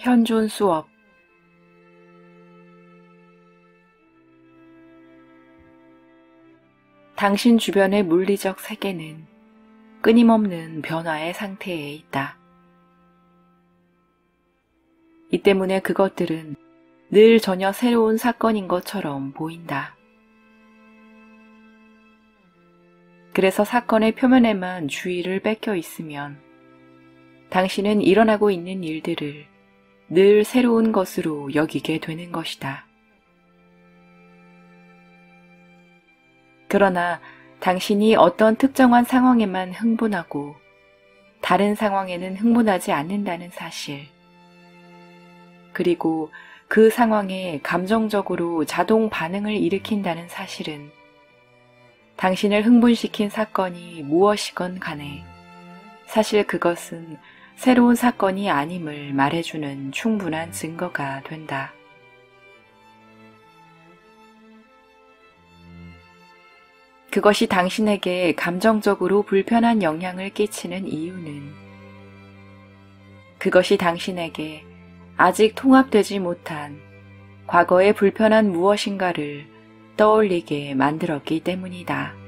현존 수업. 당신 주변의 물리적 세계는 끊임없는 변화의 상태에 있다. 이 때문에 그것들은 늘 전혀 새로운 사건인 것처럼 보인다. 그래서 사건의 표면에만 주의를 뺏겨 있으면 당신은 일어나고 있는 일들을 늘 새로운 것으로 여기게 되는 것이다. 그러나 당신이 어떤 특정한 상황에만 흥분하고 다른 상황에는 흥분하지 않는다는 사실, 그리고 그 상황에 감정적으로 자동 반응을 일으킨다는 사실은 당신을 흥분시킨 사건이 무엇이건 간에 사실 그것은 새로운 사건이 아님을 말해주는 충분한 증거가 된다. 그것이 당신에게 감정적으로 불편한 영향을 끼치는 이유는 그것이 당신에게 아직 통합되지 못한 과거의 불편한 무엇인가를 떠올리게 만들었기 때문이다.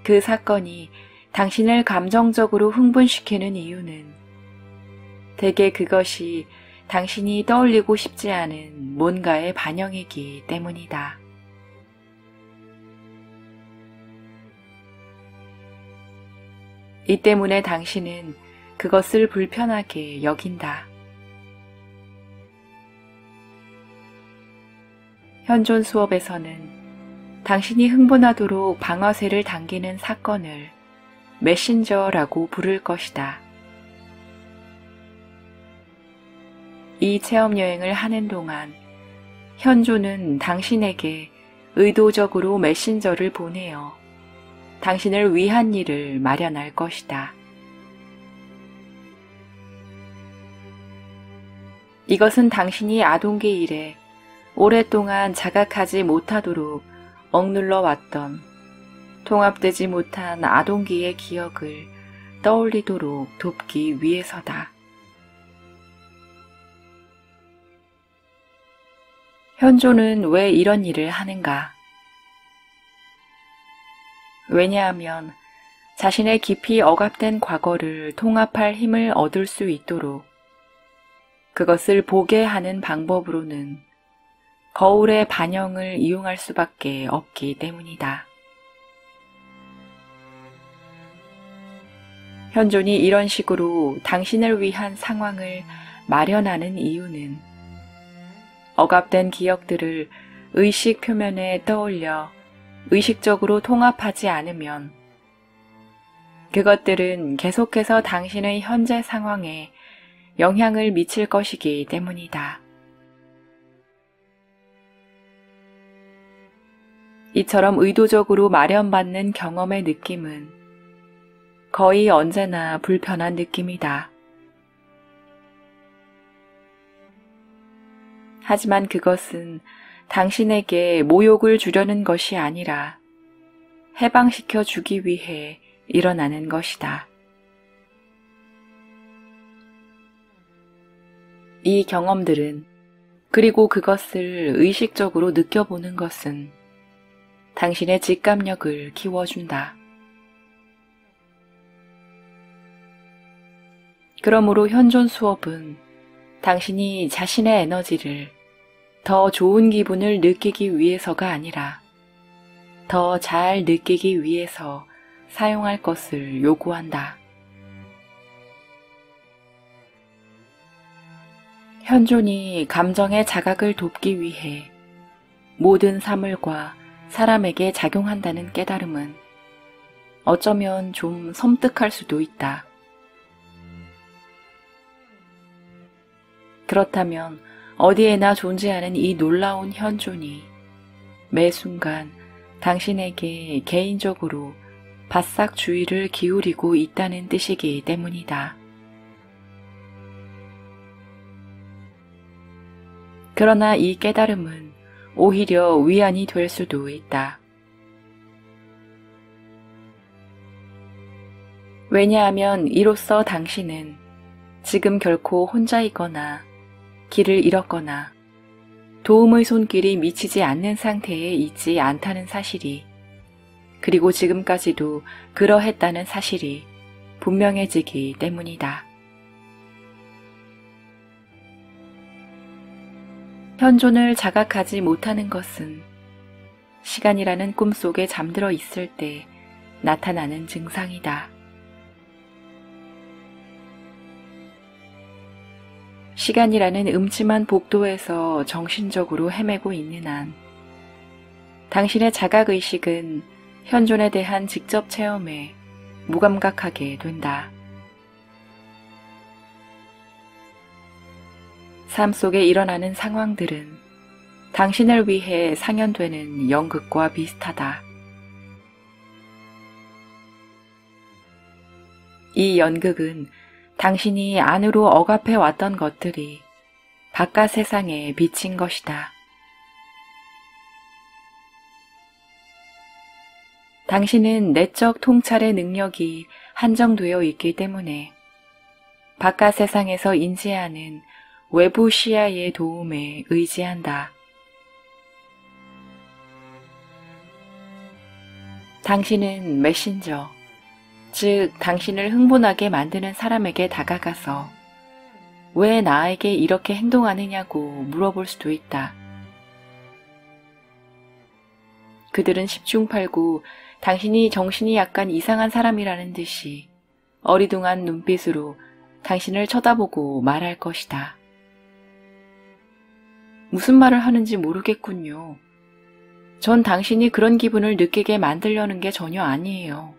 그 사건이 당신을 감정적으로 흥분시키는 이유는 대개 그것이 당신이 떠올리고 싶지 않은 뭔가의 반영이기 때문이다. 이 때문에 당신은 그것을 불편하게 여긴다. 현존 수업에서는 당신이 흥분하도록 방아쇠를 당기는 사건을 메신저라고 부를 것이다. 이 체험 여행을 하는 동안 현존은 당신에게 의도적으로 메신저를 보내어 당신을 위한 일을 마련할 것이다. 이것은 당신이 아동기 이래 오랫동안 자각하지 못하도록 억눌러 왔던 통합되지 못한 아동기의 기억을 떠올리도록 돕기 위해서다. 현존은 왜 이런 일을 하는가? 왜냐하면 자신의 깊이 억압된 과거를 통합할 힘을 얻을 수 있도록 그것을 보게 하는 방법으로는 거울의 반영을 이용할 수밖에 없기 때문이다. 현존이 이런 식으로 당신을 위한 상황을 마련하는 이유는 억압된 기억들을 의식 표면에 떠올려 의식적으로 통합하지 않으면 그것들은 계속해서 당신의 현재 상황에 영향을 미칠 것이기 때문이다. 이처럼 의도적으로 마련받는 경험의 느낌은 거의 언제나 불편한 느낌이다. 하지만 그것은 당신에게 모욕을 주려는 것이 아니라 해방시켜 주기 위해 일어나는 것이다. 이 경험들은 그리고 그것을 의식적으로 느껴보는 것은 당신의 직감력을 키워준다. 그러므로 현존 수업은 당신이 자신의 에너지를 더 좋은 기분을 느끼기 위해서가 아니라 더 잘 느끼기 위해서 사용할 것을 요구한다. 현존이 감정의 자각을 돕기 위해 모든 사물과 사람에게 작용한다는 깨달음은 어쩌면 좀 섬뜩할 수도 있다. 그렇다면 어디에나 존재하는 이 놀라운 현존이 매 순간 당신에게 개인적으로 바싹 주의를 기울이고 있다는 뜻이기 때문이다. 그러나 이 깨달음은 오히려 위안이 될 수도 있다. 왜냐하면 이로써 당신은 지금 결코 혼자이거나 길을 잃었거나 도움의 손길이 미치지 않는 상태에 있지 않다는 사실이, 그리고 지금까지도 그러했다는 사실이 분명해지기 때문이다. 현존을 자각하지 못하는 것은 시간이라는 꿈속에 잠들어 있을 때 나타나는 증상이다. 시간이라는 음침한 복도에서 정신적으로 헤매고 있는 한 당신의 자각의식은 현존에 대한 직접 체험에 무감각하게 된다. 삶 속에 일어나는 상황들은 당신을 위해 상연되는 연극과 비슷하다. 이 연극은 당신이 안으로 억압해 왔던 것들이 바깥 세상에 비친 것이다. 당신은 내적 통찰의 능력이 한정되어 있기 때문에 바깥 세상에서 인지하는 외부 시야의 도움에 의지한다. 당신은 메신저, 즉 당신을 흥분하게 만드는 사람에게 다가가서 왜 나에게 이렇게 행동하느냐고 물어볼 수도 있다. 그들은 10중8구 당신이 정신이 약간 이상한 사람이라는 듯이 어리둥한 눈빛으로 당신을 쳐다보고 말할 것이다. 무슨 말을 하는지 모르겠군요. 전 당신이 그런 기분을 느끼게 만들려는 게 전혀 아니에요.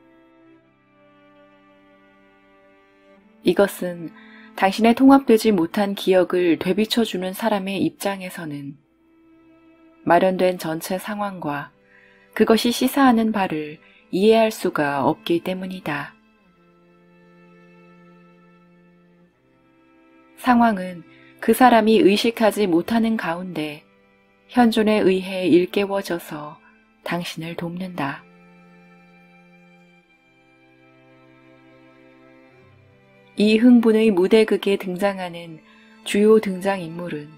이것은 당신의 통합되지 못한 기억을 되비춰주는 사람의 입장에서는 마련된 전체 상황과 그것이 시사하는 바를 이해할 수가 없기 때문이다. 상황은 그 사람이 의식하지 못하는 가운데 현존에 의해 일깨워져서 당신을 돕는다. 이 흥분의 무대극에 등장하는 주요 등장인물은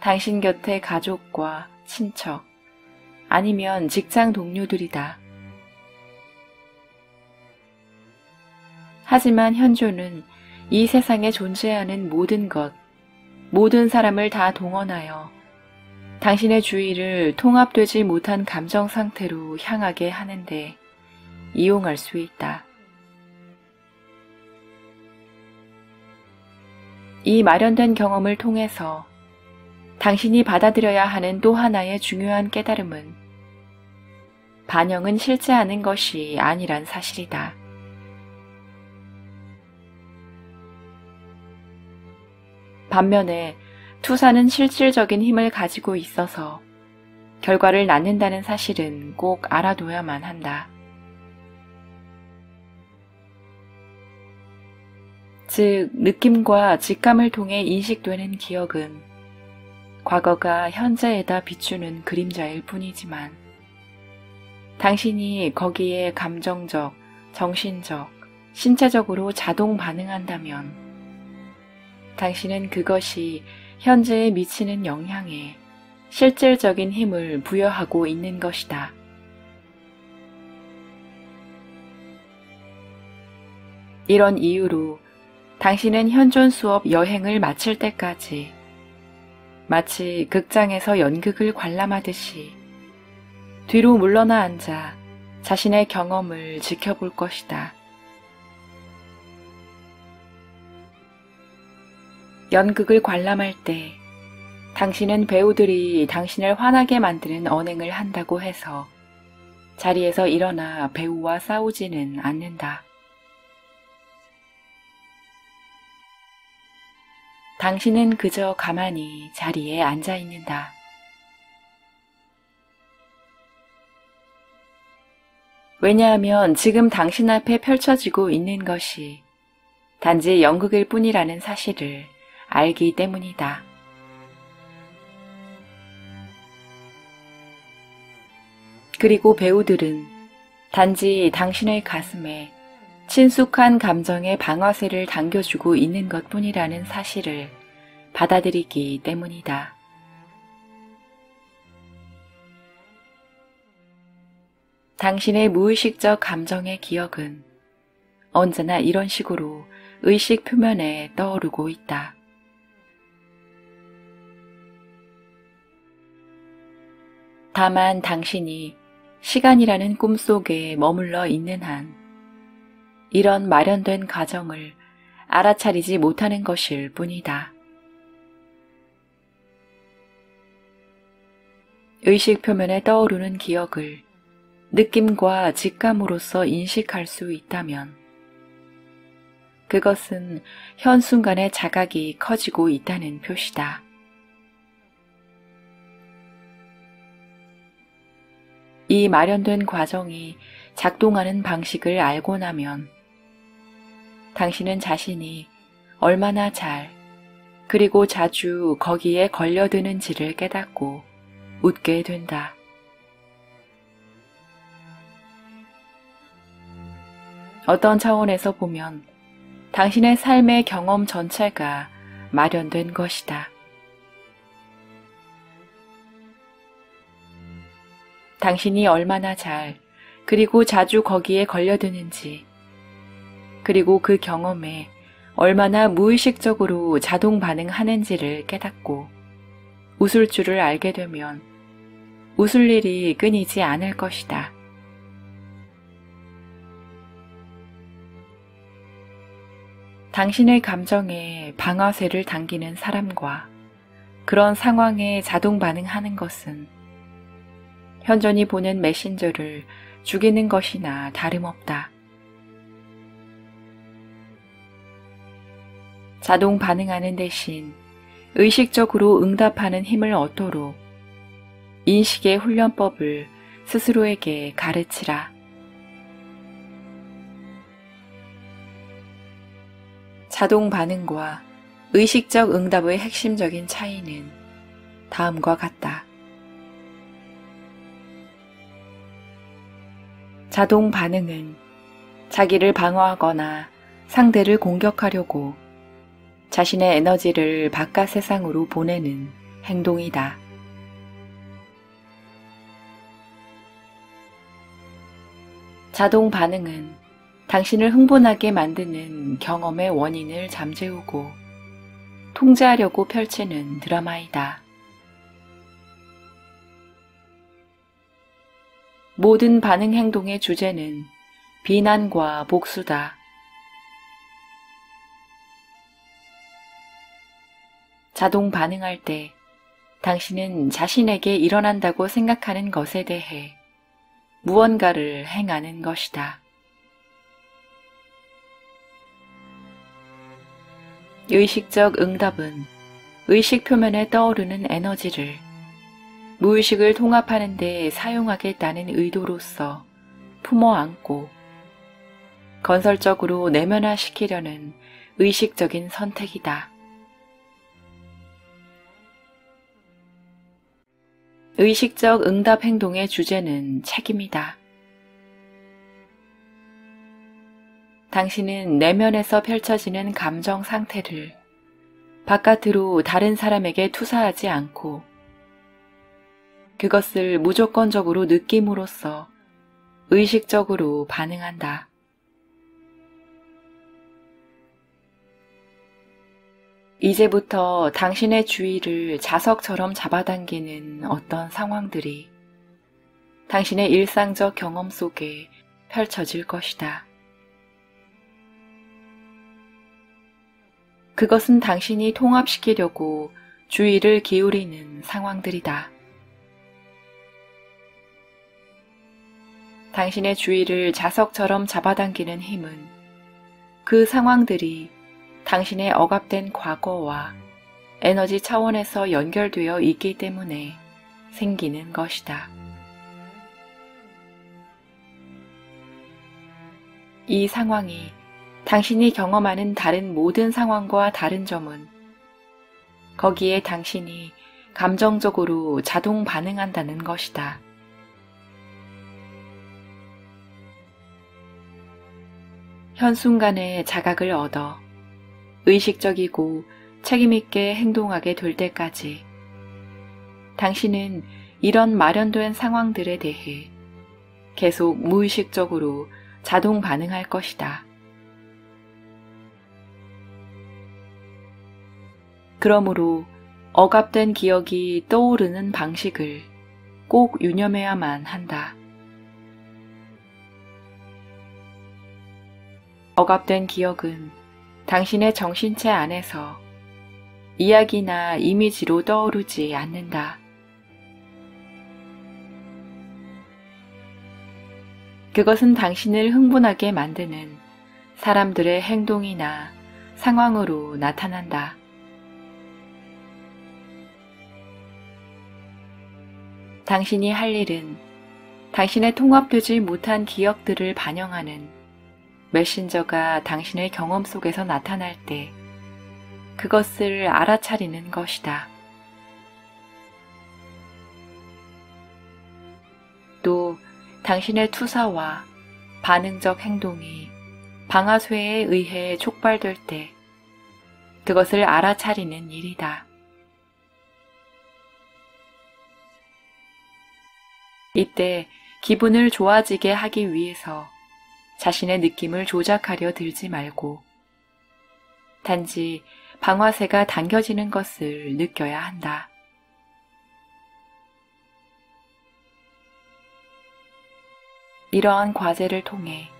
당신 곁의 가족과 친척, 아니면 직장 동료들이다. 하지만 현존은 이 세상에 존재하는 모든 것, 모든 사람을 다 동원하여 당신의 주의를 통합되지 못한 감정 상태로 향하게 하는데 이용할 수 있다. 이 마련된 경험을 통해서 당신이 받아들여야 하는 또 하나의 중요한 깨달음은 반영은 실제하는 것이 아니란 사실이다. 반면에 투사는 실질적인 힘을 가지고 있어서 결과를 낳는다는 사실은 꼭 알아둬야만 한다. 즉, 느낌과 직감을 통해 인식되는 기억은 과거가 현재에다 비추는 그림자일 뿐이지만 당신이 거기에 감정적, 정신적, 신체적으로 자동 반응한다면 당신은 그것이 현재에 미치는 영향에 실질적인 힘을 부여하고 있는 것이다. 이런 이유로 당신은 현존 수업 여행을 마칠 때까지 마치 극장에서 연극을 관람하듯이 뒤로 물러나 앉아 자신의 경험을 지켜볼 것이다. 연극을 관람할 때 당신은 배우들이 당신을 화나게 만드는 언행을 한다고 해서 자리에서 일어나 배우와 싸우지는 않는다. 당신은 그저 가만히 자리에 앉아 있는다. 왜냐하면 지금 당신 앞에 펼쳐지고 있는 것이 단지 연극일 뿐이라는 사실을 알기 때문이다. 그리고 배우들은 단지 당신의 가슴에 친숙한 감정의 방아쇠를 당겨주고 있는 것뿐이라는 사실을 받아들이기 때문이다. 당신의 무의식적 감정의 기억은 언제나 이런 식으로 의식 표면에 떠오르고 있다. 다만 당신이 시간이라는 꿈속에 머물러 있는 한 이런 마련된 과정을 알아차리지 못하는 것일 뿐이다. 의식 표면에 떠오르는 기억을 느낌과 직감으로써 인식할 수 있다면 그것은 현 순간의 자각이 커지고 있다는 표시다. 이 마련된 과정이 작동하는 방식을 알고 나면 당신은 자신이 얼마나 잘 그리고 자주 거기에 걸려드는지를 깨닫고 웃게 된다. 어떤 차원에서 보면 당신의 삶의 경험 전체가 마련된 것이다. 당신이 얼마나 잘 그리고 자주 거기에 걸려드는지 그리고 그 경험에 얼마나 무의식적으로 자동 반응하는지를 깨닫고 웃을 줄을 알게 되면 웃을 일이 끊이지 않을 것이다. 당신의 감정에 방아쇠를 당기는 사람과 그런 상황에 자동 반응하는 것은 현존이 보낸 메신저를 죽이는 것이나 다름없다. 자동 반응하는 대신 의식적으로 응답하는 힘을 얻도록 인식의 훈련법을 스스로에게 가르치라. 자동 반응과 의식적 응답의 핵심적인 차이는 다음과 같다. 자동 반응은 자기를 방어하거나 상대를 공격하려고 자신의 에너지를 바깥 세상으로 보내는 행동이다. 자동 반응은 당신을 흥분하게 만드는 경험의 원인을 잠재우고 통제하려고 펼치는 드라마이다. 모든 반응 행동의 주제는 비난과 복수다. 자동 반응할 때 당신은 자신에게 일어난다고 생각하는 것에 대해 무언가를 행하는 것이다. 의식적 응답은 의식 표면에 떠오르는 에너지를 무의식을 통합하는 데 사용하겠다는 의도로서 품어 안고 건설적으로 내면화시키려는 의식적인 선택이다. 의식적 응답 행동의 주제는 책임이다. 당신은 내면에서 펼쳐지는 감정 상태를 바깥으로 다른 사람에게 투사하지 않고 그것을 무조건적으로 느낌으로써 의식적으로 반응한다. 이제부터 당신의 주의를 자석처럼 잡아당기는 어떤 상황들이 당신의 일상적 경험 속에 펼쳐질 것이다. 그것은 당신이 통합시키려고 주의를 기울이는 상황들이다. 당신의 주의를 자석처럼 잡아당기는 힘은 그 상황들이 당신의 억압된 과거와 에너지 차원에서 연결되어 있기 때문에 생기는 것이다. 이 상황이 당신이 경험하는 다른 모든 상황과 다른 점은 거기에 당신이 감정적으로 자동 반응한다는 것이다. 현순간에 자각을 얻어 의식적이고 책임있게 행동하게 될 때까지 당신은 이런 마련된 상황들에 대해 계속 무의식적으로 자동 반응할 것이다. 그러므로 억압된 기억이 떠오르는 방식을 꼭 유념해야만 한다. 억압된 기억은 당신의 정신체 안에서 이야기나 이미지로 떠오르지 않는다. 그것은 당신을 흥분하게 만드는 사람들의 행동이나 상황으로 나타난다. 당신이 할 일은 당신의 통합되지 못한 기억들을 반영하는 메신저가 당신의 경험 속에서 나타날 때 그것을 알아차리는 것이다. 또 당신의 투사와 반응적 행동이 방아쇠에 의해 촉발될 때 그것을 알아차리는 일이다. 이때 기분을 좋아지게 하기 위해서 자신의 느낌을 조작하려 들지 말고 단지 방아쇠가 당겨지는 것을 느껴야 한다. 이러한 과제를 통해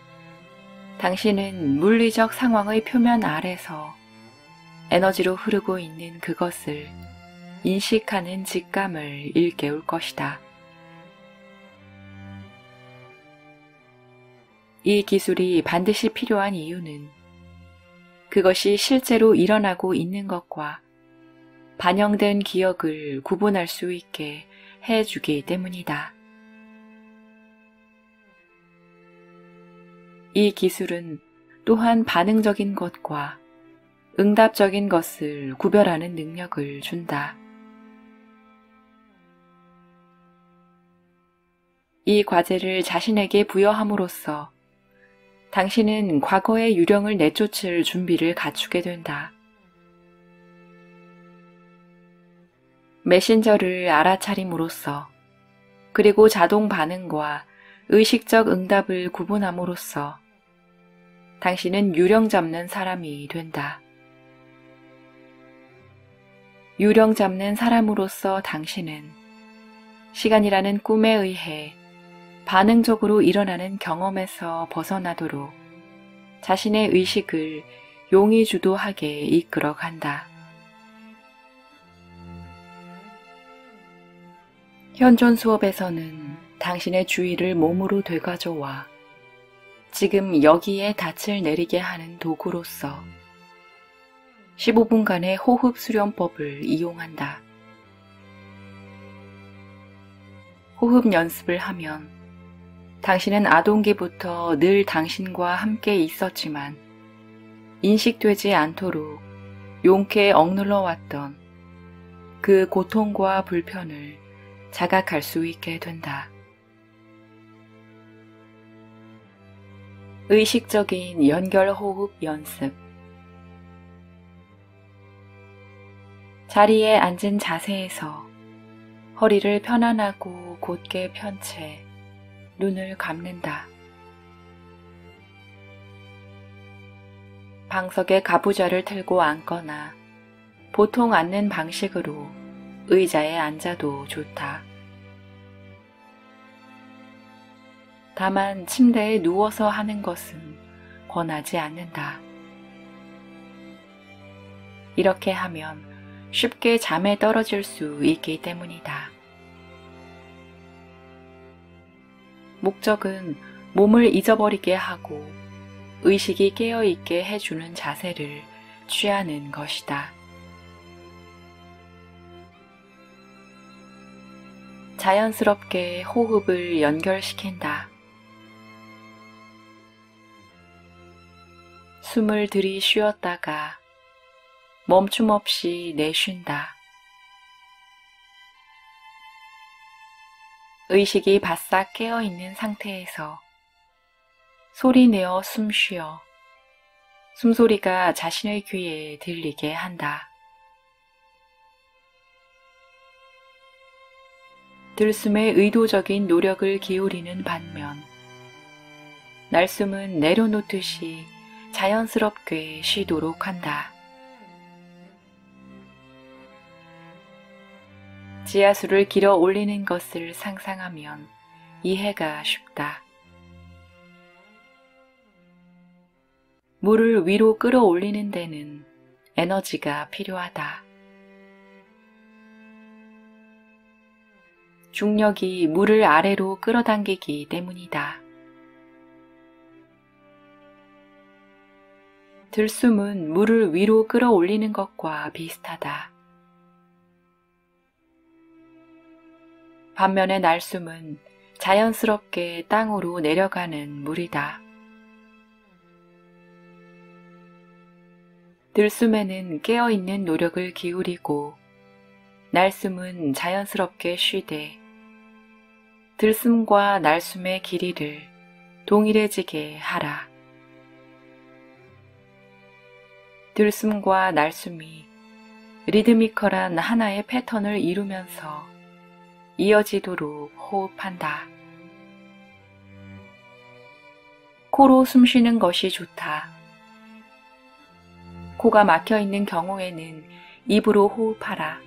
당신은 물리적 상황의 표면 아래서 에너지로 흐르고 있는 그것을 인식하는 직감을 일깨울 것이다. 이 기술이 반드시 필요한 이유는 그것이 실제로 일어나고 있는 것과 반영된 기억을 구분할 수 있게 해주기 때문이다. 이 기술은 또한 반응적인 것과 응답적인 것을 구별하는 능력을 준다. 이 과제를 자신에게 부여함으로써 당신은 과거의 유령을 내쫓을 준비를 갖추게 된다. 메신저를 알아차림으로써 그리고 자동 반응과 의식적 응답을 구분함으로써 당신은 유령 잡는 사람이 된다. 유령 잡는 사람으로서 당신은 시간이라는 꿈에 의해 반응적으로 일어나는 경험에서 벗어나도록 자신의 의식을 용의 주도하게 이끌어 간다. 현존 수업에서는 당신의 주의를 몸으로 되가져와 지금 여기에 닻을 내리게 하는 도구로서 15분간의 호흡 수련법을 이용한다. 호흡 연습을 하면 당신은 아동기부터 늘 당신과 함께 있었지만 인식되지 않도록 용케 억눌러 왔던 그 고통과 불편을 자각할 수 있게 된다. 의식적인 연결 호흡 연습. 자리에 앉은 자세에서 허리를 편안하고 곧게 편 채 눈을 감는다. 방석에 가부좌를 틀고 앉거나 보통 앉는 방식으로 의자에 앉아도 좋다. 다만 침대에 누워서 하는 것은 권하지 않는다. 이렇게 하면 쉽게 잠에 떨어질 수 있기 때문이다. 목적은 몸을 잊어버리게 하고 의식이 깨어있게 해주는 자세를 취하는 것이다. 자연스럽게 호흡을 연결시킨다. 숨을 들이쉬었다가 멈춤 없이 내쉰다. 의식이 바싹 깨어있는 상태에서 소리내어 숨쉬어 숨소리가 자신의 귀에 들리게 한다. 들숨에 의도적인 노력을 기울이는 반면 날숨은 내려놓듯이 자연스럽게 쉬도록 한다. 지하수를 길어 올리는 것을 상상하면 이해가 쉽다. 물을 위로 끌어올리는 데는 에너지가 필요하다. 중력이 물을 아래로 끌어당기기 때문이다. 들숨은 물을 위로 끌어올리는 것과 비슷하다. 반면에 날숨은 자연스럽게 땅으로 내려가는 물이다. 들숨에는 깨어있는 노력을 기울이고 날숨은 자연스럽게 쉬되 들숨과 날숨의 길이를 동일해지게 하라. 들숨과 날숨이 리드미컬한 하나의 패턴을 이루면서 이어지도록 호흡한다. 코로 숨 쉬는 것이 좋다. 코가 막혀 있는 경우에는 입으로 호흡하라.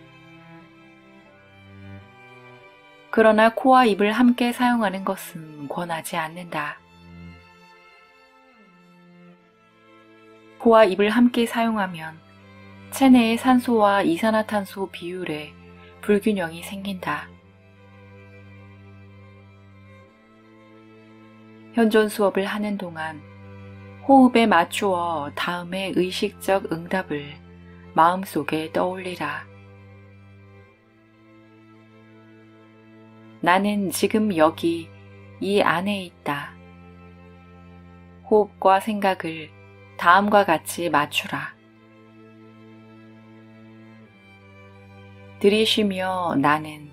그러나 코와 입을 함께 사용하는 것은 권하지 않는다. 코와 입을 함께 사용하면 체내의 산소와 이산화탄소 비율에 불균형이 생긴다. 현존 수업을 하는 동안 호흡에 맞추어 다음의 의식적 응답을 마음속에 떠올리라. 나는 지금 여기 이 안에 있다. 호흡과 생각을 다음과 같이 맞추라. 들이쉬며 나는,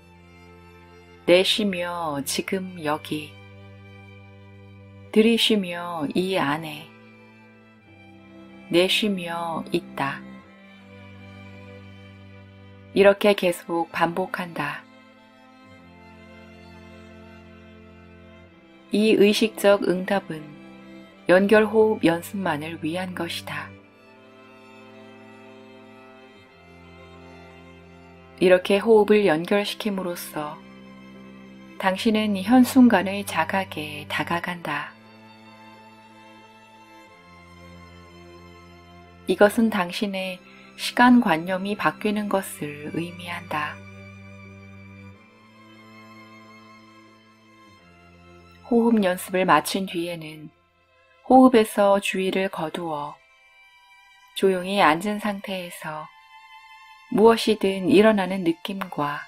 내쉬며 지금 여기, 들이쉬며 이 안에, 내쉬며 있다. 이렇게 계속 반복한다. 이 의식적 응답은 연결호흡 연습만을 위한 것이다. 이렇게 호흡을 연결시킴으로써 당신은 현 순간의 자각에 다가간다. 이것은 당신의 시간관념이 바뀌는 것을 의미한다. 호흡 연습을 마친 뒤에는 호흡에서 주의를 거두어 조용히 앉은 상태에서 무엇이든 일어나는 느낌과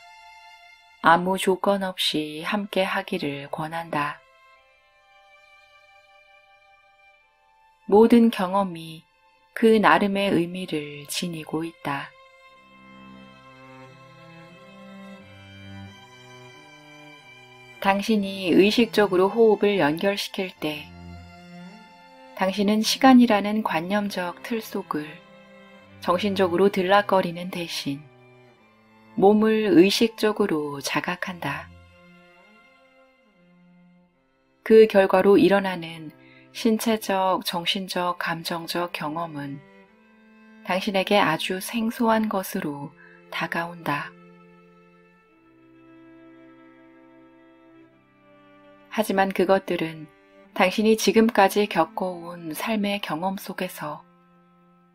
아무 조건 없이 함께 하기를 권한다. 모든 경험이 그 나름의 의미를 지니고 있다. 당신이 의식적으로 호흡을 연결시킬 때 당신은 시간이라는 관념적 틀 속을 정신적으로 들락거리는 대신 몸을 의식적으로 자각한다. 그 결과로 일어나는 신체적, 정신적, 감정적 경험은 당신에게 아주 생소한 것으로 다가온다. 하지만 그것들은 당신이 지금까지 겪어온 삶의 경험 속에서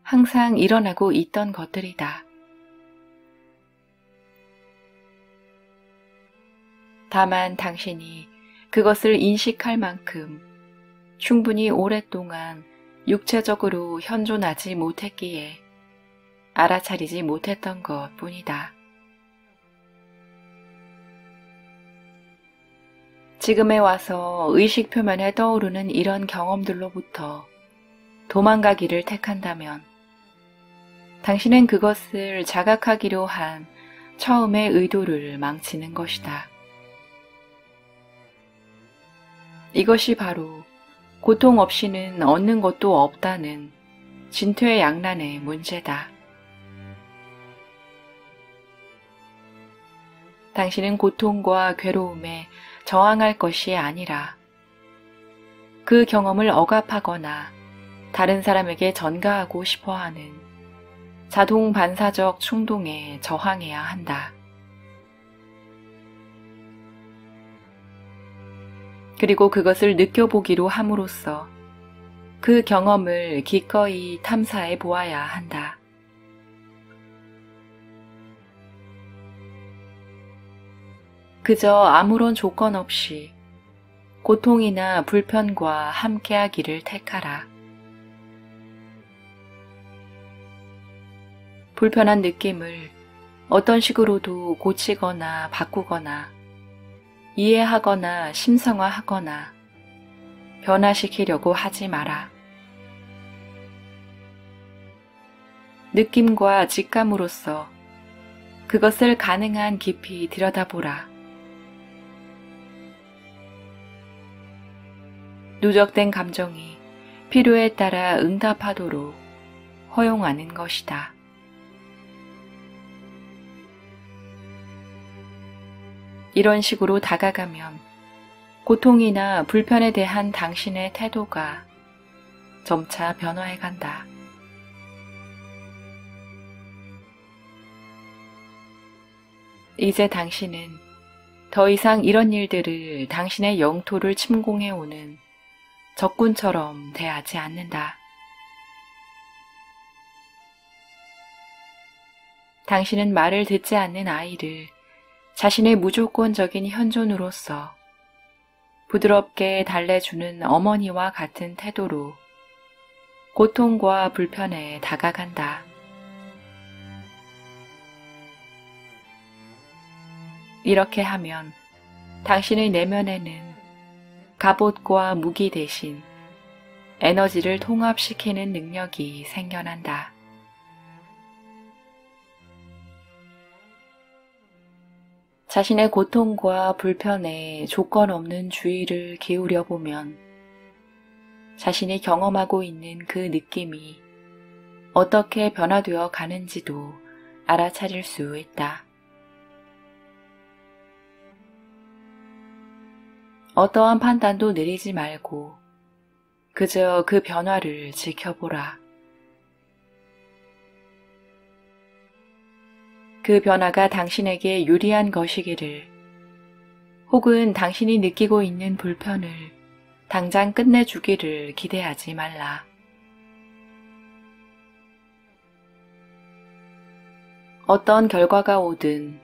항상 일어나고 있던 것들이다. 다만 당신이 그것을 인식할 만큼 충분히 오랫동안 육체적으로 현존하지 못했기에 알아차리지 못했던 것 뿐이다. 지금에 와서 의식 표면에 떠오르는 이런 경험들로부터 도망가기를 택한다면 당신은 그것을 자각하기로 한 처음의 의도를 망치는 것이다. 이것이 바로 고통 없이는 얻는 것도 없다는 진퇴양난의 문제다. 당신은 고통과 괴로움에 저항할 것이 아니라 그 경험을 억압하거나 다른 사람에게 전가하고 싶어하는 자동 반사적 충동에 저항해야 한다. 그리고 그것을 느껴보기로 함으로써 그 경험을 기꺼이 탐사해 보아야 한다. 그저 아무런 조건 없이 고통이나 불편과 함께하기를 택하라. 불편한 느낌을 어떤 식으로도 고치거나 바꾸거나 이해하거나 심성화하거나 변화시키려고 하지 마라. 느낌과 직감으로써 그것을 가능한 깊이 들여다보라. 누적된 감정이 필요에 따라 응답하도록 허용하는 것이다. 이런 식으로 다가가면 고통이나 불편에 대한 당신의 태도가 점차 변화해 간다. 이제 당신은 더 이상 이런 일들을 당신의 영토를 침공해 오는 적군처럼 대하지 않는다. 당신은 말을 듣지 않는 아이를 자신의 무조건적인 현존으로서 부드럽게 달래주는 어머니와 같은 태도로 고통과 불편에 다가간다. 이렇게 하면 당신의 내면에는 갑옷과 무기 대신 에너지를 통합시키는 능력이 생겨난다. 자신의 고통과 불편에 조건 없는 주의를 기울여 보면 자신이 경험하고 있는 그 느낌이 어떻게 변화되어 가는지도 알아차릴 수 있다. 어떠한 판단도 내리지 말고 그저 그 변화를 지켜보라. 그 변화가 당신에게 유리한 것이기를, 혹은 당신이 느끼고 있는 불편을 당장 끝내주기를 기대하지 말라. 어떤 결과가 오든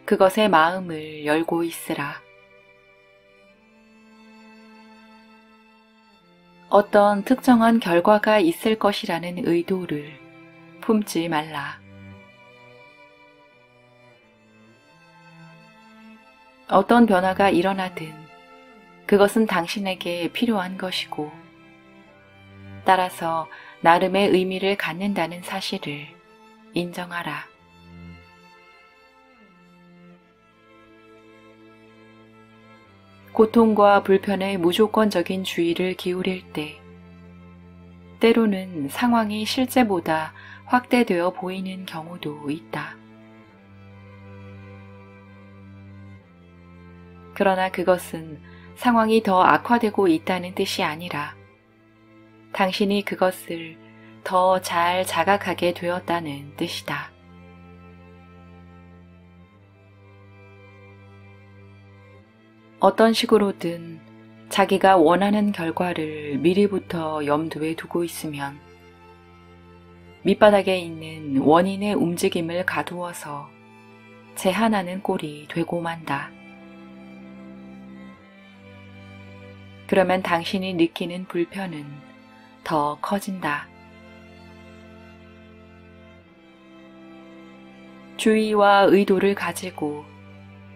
그것에 마음을 열고 있으라. 어떤 특정한 결과가 있을 것이라는 의도를 품지 말라. 어떤 변화가 일어나든 그것은 당신에게 필요한 것이고, 따라서 나름의 의미를 갖는다는 사실을 인정하라. 고통과 불편에 무조건적인 주의를 기울일 때, 때로는 상황이 실제보다 확대되어 보이는 경우도 있다. 그러나 그것은 상황이 더 악화되고 있다는 뜻이 아니라 당신이 그것을 더 잘 자각하게 되었다는 뜻이다. 어떤 식으로든 자기가 원하는 결과를 미리부터 염두에 두고 있으면 밑바닥에 있는 원인의 움직임을 가두어서 제한하는 꼴이 되고 만다. 그러면 당신이 느끼는 불편은 더 커진다. 주의와 의도를 가지고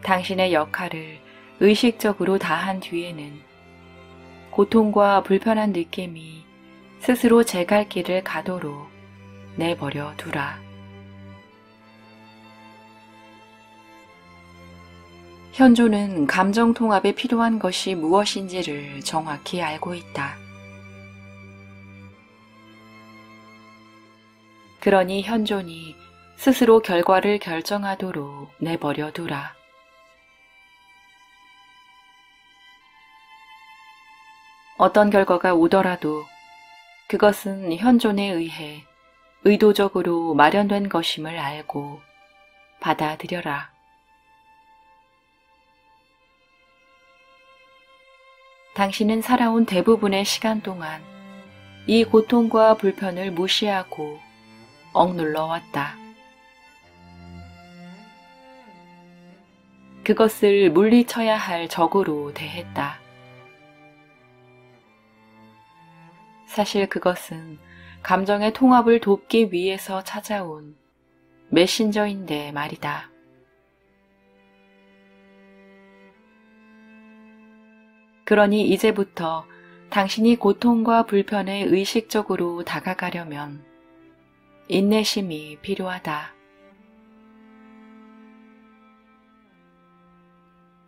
당신의 역할을 의식적으로 다한 뒤에는 고통과 불편한 느낌이 스스로 제 갈 길을 가도록 내버려 두라. 현조는 감정 통합에 필요한 것이 무엇인지를 정확히 알고 있다. 그러니 현존이 스스로 결과를 결정하도록 내버려 두라. 어떤 결과가 오더라도 그것은 현존에 의해 의도적으로 마련된 것임을 알고 받아들여라. 당신은 살아온 대부분의 시간 동안 이 고통과 불편을 무시하고 억눌러 왔다. 그것을 물리쳐야 할 적으로 대했다. 사실 그것은 감정의 통합을 돕기 위해서 찾아온 메신저인데 말이다. 그러니 이제부터 당신이 고통과 불편에 의식적으로 다가가려면 인내심이 필요하다.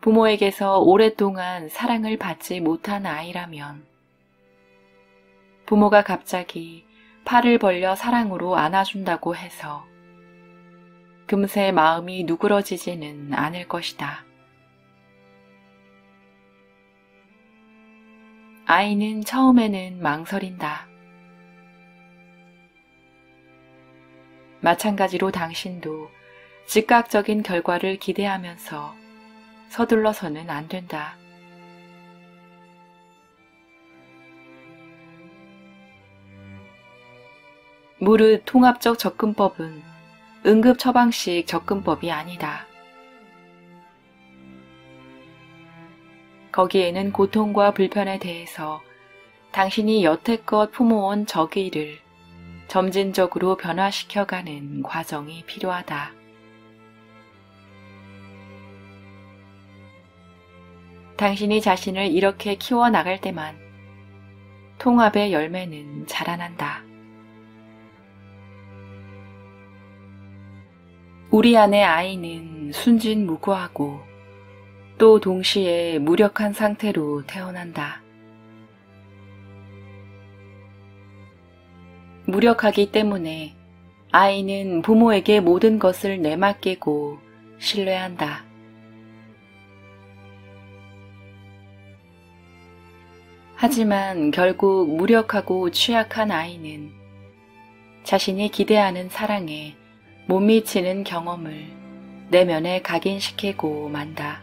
부모에게서 오랫동안 사랑을 받지 못한 아이라면 부모가 갑자기 팔을 벌려 사랑으로 안아준다고 해서 금세 마음이 누그러지지는 않을 것이다. 아이는 처음에는 망설인다. 마찬가지로 당신도 즉각적인 결과를 기대하면서 서둘러서는 안 된다. 무릇 통합적 접근법은 응급처방식 접근법이 아니다. 거기에는 고통과 불편에 대해서 당신이 여태껏 품어온 적의를 점진적으로 변화시켜가는 과정이 필요하다. 당신이 자신을 이렇게 키워나갈 때만 통합의 열매는 자라난다. 우리 안의 아이는 순진무구하고 또 동시에 무력한 상태로 태어난다. 무력하기 때문에 아이는 부모에게 모든 것을 내맡기고 신뢰한다. 하지만 결국 무력하고 취약한 아이는 자신이 기대하는 사랑에 못 미치는 경험을 내면에 각인시키고 만다.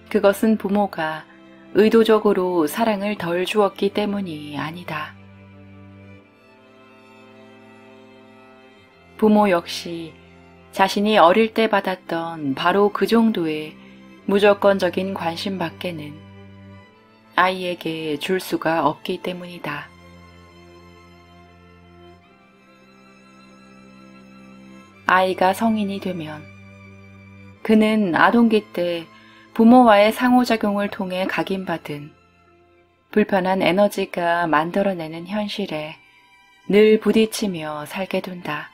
그것은 부모가 의도적으로 사랑을 덜 주었기 때문이 아니다. 부모 역시 자신이 어릴 때 받았던 바로 그 정도의 무조건적인 관심밖에는 아이에게 줄 수가 없기 때문이다. 아이가 성인이 되면 그는 아동기 때 부모와의 상호작용을 통해 각인받은 불편한 에너지가 만들어내는 현실에 늘 부딪히며 살게 된다.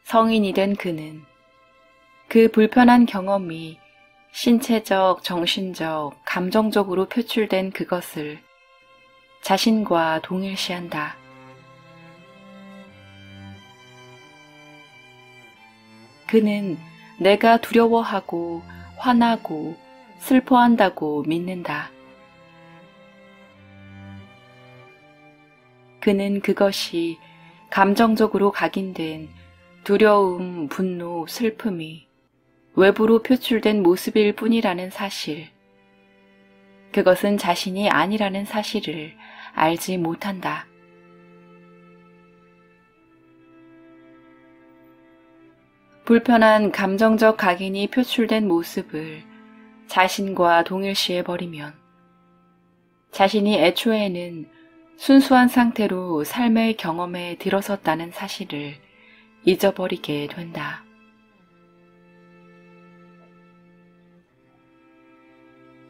성인이 된 그는 그 불편한 경험이 신체적, 정신적, 감정적으로 표출된 그것을 자신과 동일시한다. 그는 내가 두려워하고 화나고 슬퍼한다고 믿는다. 그는 그것이 감정적으로 각인된 두려움, 분노, 슬픔이 외부로 표출된 모습일 뿐이라는 사실, 그것은 자신이 아니라는 사실을 알지 못한다. 불편한 감정적 각인이 표출된 모습을 자신과 동일시해버리면 자신이 애초에는 순수한 상태로 삶의 경험에 들어섰다는 사실을 잊어버리게 된다.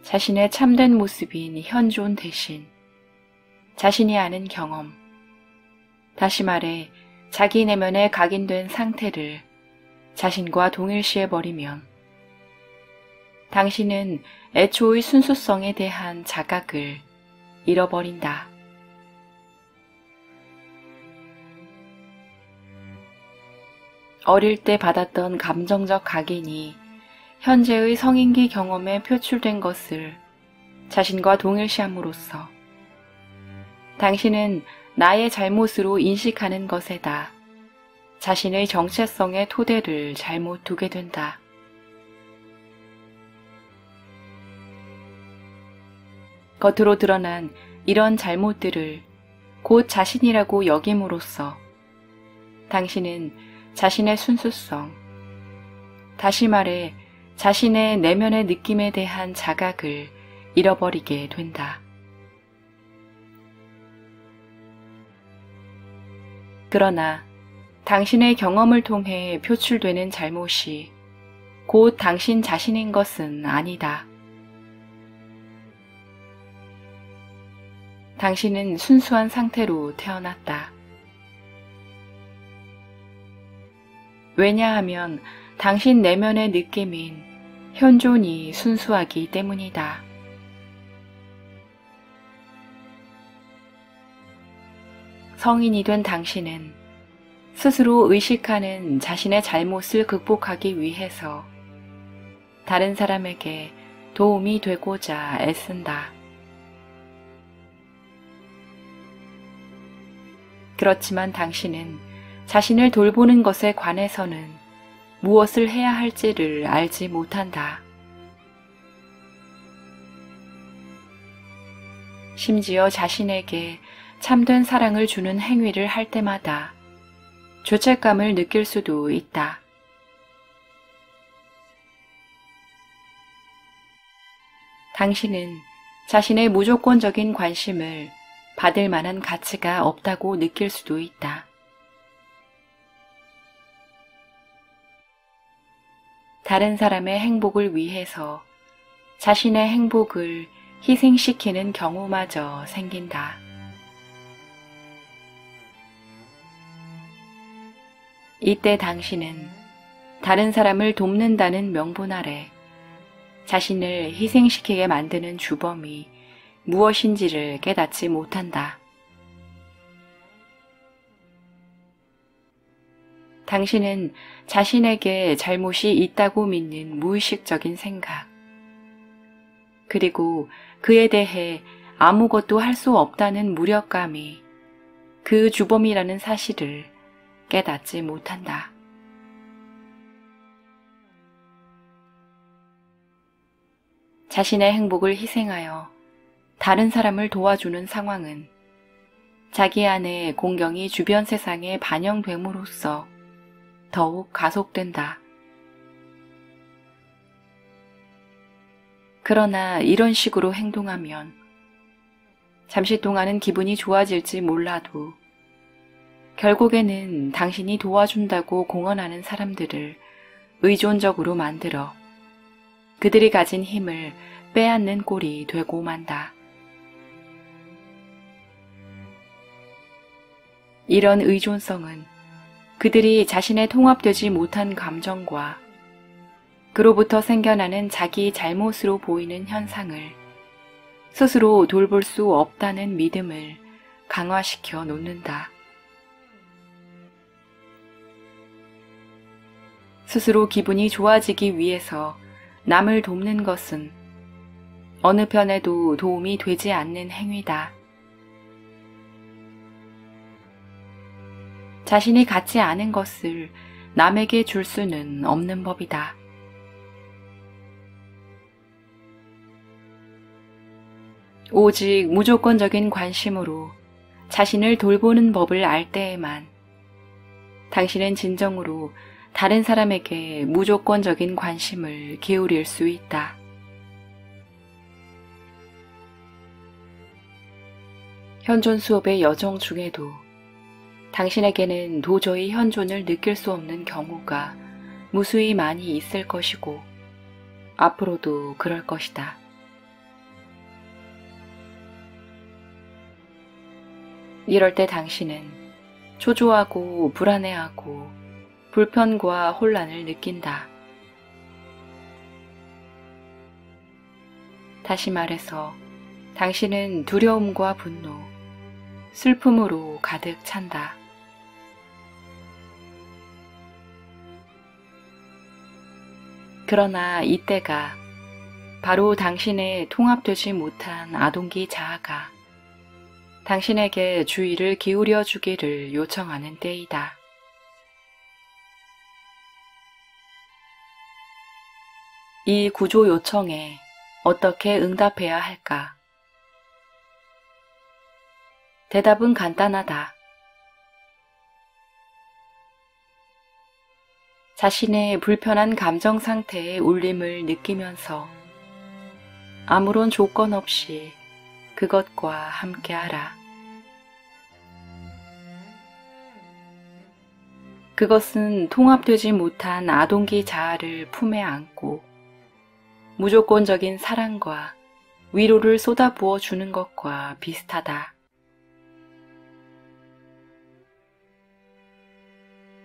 자신의 참된 모습인 현존 대신 자신이 아는 경험, 다시 말해 자기 내면에 각인된 상태를 자신과 동일시해버리면 당신은 애초의 순수성에 대한 자각을 잃어버린다. 어릴 때 받았던 감정적 각인이 현재의 성인기 경험에 표출된 것을 자신과 동일시함으로써 당신은 나의 잘못으로 인식하는 것에다 자신의 정체성의 토대를 잘못 두게 된다. 겉으로 드러난 이런 잘못들을 곧 자신이라고 여김으로써 당신은 자신의 순수성, 다시 말해 자신의 내면의 느낌에 대한 자각을 잃어버리게 된다. 그러나 당신의 경험을 통해 표출되는 잘못이 곧 당신 자신인 것은 아니다. 당신은 순수한 상태로 태어났다. 왜냐하면 당신 내면의 느낌인 현존이 순수하기 때문이다. 성인이 된 당신은 스스로 의식하는 자신의 잘못을 극복하기 위해서 다른 사람에게 도움이 되고자 애쓴다. 그렇지만 당신은 자신을 돌보는 것에 관해서는 무엇을 해야 할지를 알지 못한다. 심지어 자신에게 참된 사랑을 주는 행위를 할 때마다 죄책감을 느낄 수도 있다. 당신은 자신의 무조건적인 관심을 받을 만한 가치가 없다고 느낄 수도 있다. 다른 사람의 행복을 위해서 자신의 행복을 희생시키는 경우마저 생긴다. 이때 당신은 다른 사람을 돕는다는 명분 아래 자신을 희생시키게 만드는 주범이 무엇인지를 깨닫지 못한다. 당신은 자신에게 잘못이 있다고 믿는 무의식적인 생각, 그리고 그에 대해 아무것도 할 수 없다는 무력감이 그 주범이라는 사실을 깨닫지 못한다. 자신의 행복을 희생하여 다른 사람을 도와주는 상황은 자기 안의 공경이 주변 세상에 반영됨으로써 더욱 가속된다. 그러나 이런 식으로 행동하면 잠시 동안은 기분이 좋아질지 몰라도 결국에는 당신이 도와준다고 공언하는 사람들을 의존적으로 만들어 그들이 가진 힘을 빼앗는 꼴이 되고 만다. 이런 의존성은 그들이 자신의 통합되지 못한 감정과 그로부터 생겨나는 자기 잘못으로 보이는 현상을 스스로 돌볼 수 없다는 믿음을 강화시켜 놓는다. 스스로 기분이 좋아지기 위해서 남을 돕는 것은 어느 편에도 도움이 되지 않는 행위다. 자신이 갖지 않은 것을 남에게 줄 수는 없는 법이다. 오직 무조건적인 관심으로 자신을 돌보는 법을 알 때에만 당신은 진정으로 다른 사람에게 무조건적인 관심을 기울일 수 있다. 현존 수업의 여정 중에도 당신에게는 도저히 현존을 느낄 수 없는 경우가 무수히 많이 있을 것이고 앞으로도 그럴 것이다. 이럴 때 당신은 초조하고 불안해하고 불편과 혼란을 느낀다. 다시 말해서 당신은 두려움과 분노, 슬픔으로 가득 찬다. 그러나 이때가 바로 당신의 통합되지 못한 아동기 자아가 당신에게 주의를 기울여 주기를 요청하는 때이다. 이 구조 요청에 어떻게 응답해야 할까? 대답은 간단하다. 자신의 불편한 감정 상태의 울림을 느끼면서 아무런 조건 없이 그것과 함께하라. 그것은 통합되지 못한 아동기 자아를 품에 안고 무조건적인 사랑과 위로를 쏟아부어 주는 것과 비슷하다.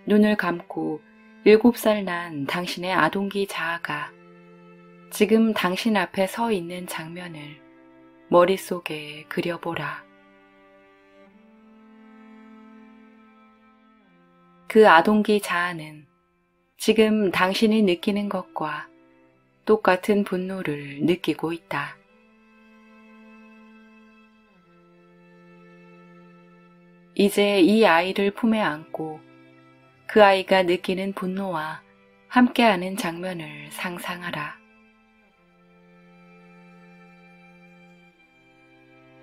눈을 감고 7살 난 당신의 아동기 자아가 지금 당신 앞에 서 있는 장면을 머릿속에 그려보라. 그 아동기 자아는 지금 당신이 느끼는 것과 똑같은 분노를 느끼고 있다. 이제 이 아이를 품에 안고 그 아이가 느끼는 분노와 함께하는 장면을 상상하라.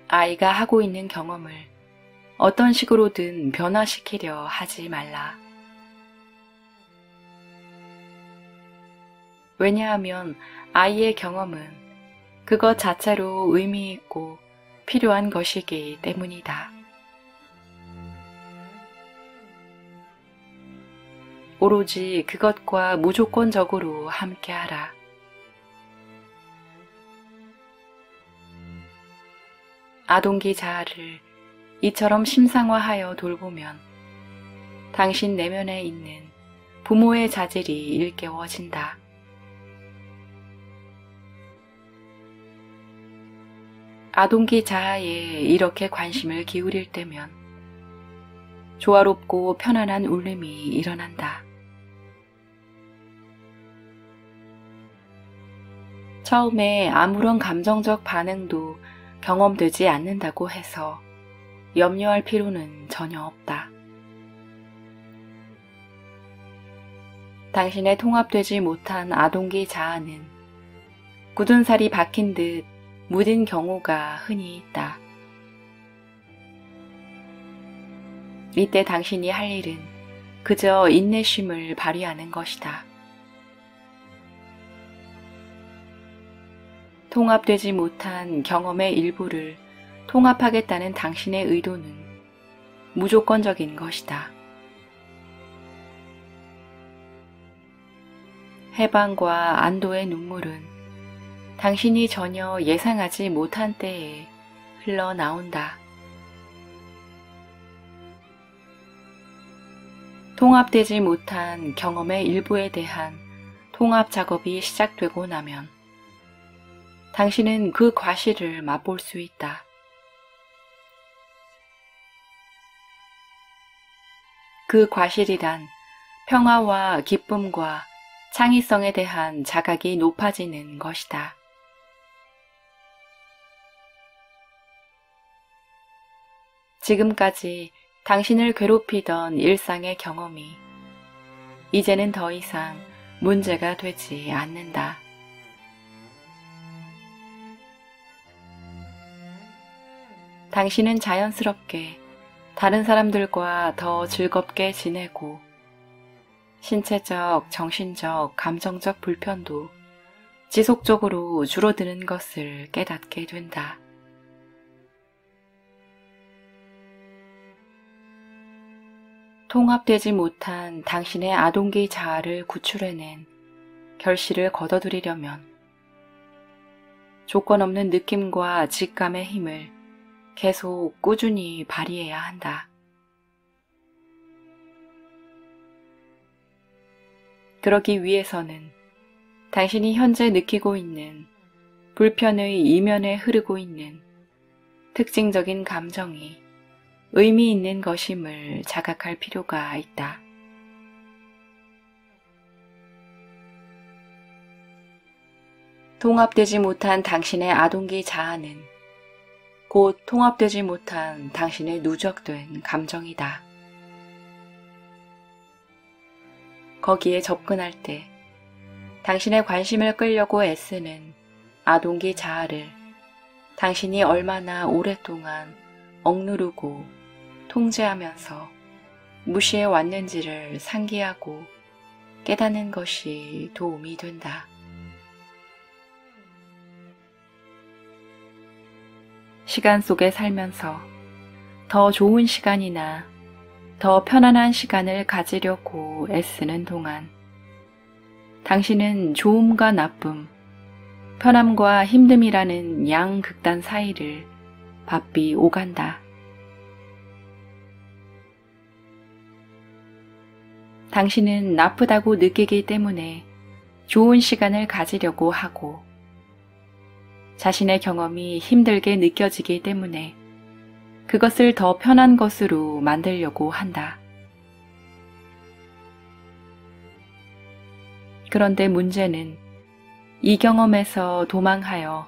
아이가 하고 있는 경험을 어떤 식으로든 변화시키려 하지 말라. 왜냐하면 아이의 경험은 그것 자체로 의미 있고 필요한 것이기 때문이다. 오로지 그것과 무조건적으로 함께하라. 아동기 자아를 이처럼 심상화하여 돌보면 당신 내면에 있는 부모의 자질이 일깨워진다. 아동기 자아에 이렇게 관심을 기울일 때면 조화롭고 편안한 울림이 일어난다. 처음에 아무런 감정적 반응도 경험되지 않는다고 해서 염려할 필요는 전혀 없다. 당신의 통합되지 못한 아동기 자아는 굳은 살이 박힌 듯 무딘 경우가 흔히 있다. 이때 당신이 할 일은 그저 인내심을 발휘하는 것이다. 통합되지 못한 경험의 일부를 통합하겠다는 당신의 의도는 무조건적인 것이다. 해방과 안도의 눈물은 당신이 전혀 예상하지 못한 때에 흘러나온다. 통합되지 못한 경험의 일부에 대한 통합 작업이 시작되고 나면 당신은 그 과실을 맛볼 수 있다. 그 과실이란 평화와 기쁨과 창의성에 대한 자각이 높아지는 것이다. 지금까지 당신을 괴롭히던 일상의 경험이 이제는 더 이상 문제가 되지 않는다. 당신은 자연스럽게 다른 사람들과 더 즐겁게 지내고 신체적, 정신적, 감정적 불편도 지속적으로 줄어드는 것을 깨닫게 된다. 통합되지 못한 당신의 아동기 자아를 구출해낸 결실을 거둬들이려면 조건 없는 느낌과 직감의 힘을 계속 꾸준히 발휘해야 한다. 그러기 위해서는 당신이 현재 느끼고 있는 불편의 이면에 흐르고 있는 특징적인 감정이 의미 있는 것임을 자각할 필요가 있다. 통합되지 못한 당신의 아동기 자아는 곧 통합되지 못한 당신의 누적된 감정이다. 거기에 접근할 때 당신의 관심을 끌려고 애쓰는 아동기 자아를 당신이 얼마나 오랫동안 억누르고 통제하면서 무시해 왔는지를 상기하고 깨닫는 것이 도움이 된다. 시간 속에 살면서 더 좋은 시간이나 더 편안한 시간을 가지려고 애쓰는 동안 당신은 좋음과 나쁨, 편함과 힘듦이라는 양극단 사이를 바삐 오간다. 당신은 나쁘다고 느끼기 때문에 좋은 시간을 가지려고 하고 자신의 경험이 힘들게 느껴지기 때문에 그것을 더 편한 것으로 만들려고 한다. 그런데 문제는 이 경험에서 도망하여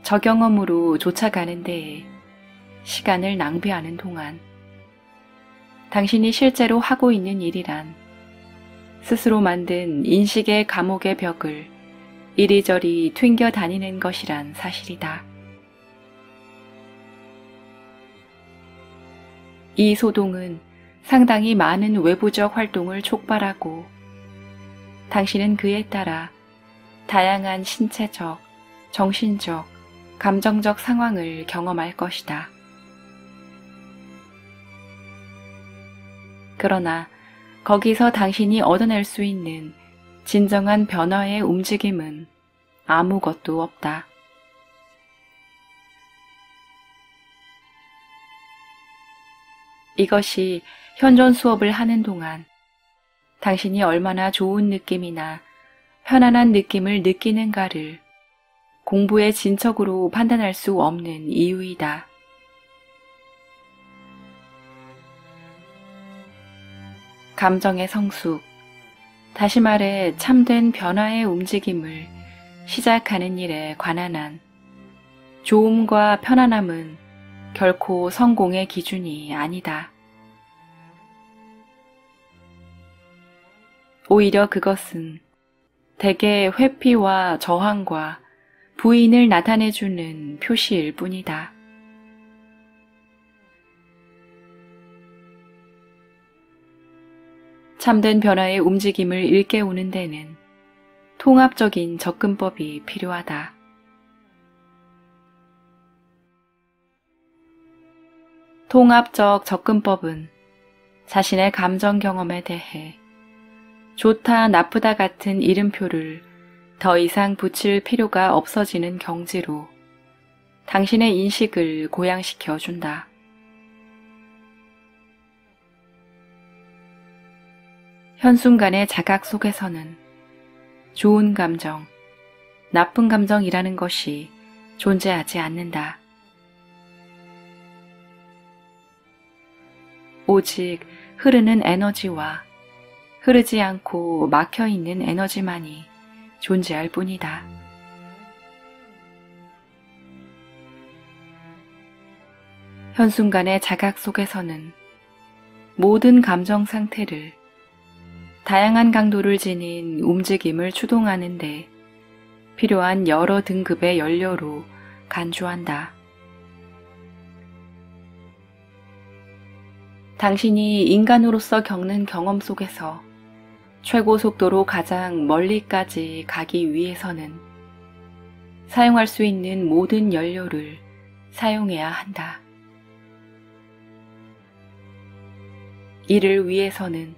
저 경험으로 쫓아가는 데에 시간을 낭비하는 동안 당신이 실제로 하고 있는 일이란 스스로 만든 인식의 감옥의 벽을 이리저리 튕겨 다니는 것이란 사실이다. 이 소동은 상당히 많은 외부적 활동을 촉발하고 당신은 그에 따라 다양한 신체적, 정신적, 감정적 상황을 경험할 것이다. 그러나 거기서 당신이 얻어낼 수 있는 진정한 변화의 움직임은 아무것도 없다. 이것이 현존 수업을 하는 동안 당신이 얼마나 좋은 느낌이나 편안한 느낌을 느끼는가를 공부의 진척으로 판단할 수 없는 이유이다. 감정의 성숙, 다시 말해 참된 변화의 움직임을 시작하는 일에 관한 한 좋음과 편안함은 결코 성공의 기준이 아니다. 오히려 그것은 대개 회피와 저항과 부인을 나타내주는 표시일 뿐이다. 참된 변화의 움직임을 일깨우는 데는 통합적인 접근법이 필요하다. 통합적 접근법은 자신의 감정 경험에 대해 좋다, 나쁘다 같은 이름표를 더 이상 붙일 필요가 없어지는 경지로 당신의 인식을 고양시켜 준다. 현순간의 자각 속에서는 좋은 감정, 나쁜 감정이라는 것이 존재하지 않는다. 오직 흐르는 에너지와 흐르지 않고 막혀있는 에너지만이 존재할 뿐이다. 현순간의 자각 속에서는 모든 감정 상태를 다양한 강도를 지닌 움직임을 추동하는 데 필요한 여러 등급의 연료로 간주한다. 당신이 인간으로서 겪는 경험 속에서 최고 속도로 가장 멀리까지 가기 위해서는 사용할 수 있는 모든 연료를 사용해야 한다. 이를 위해서는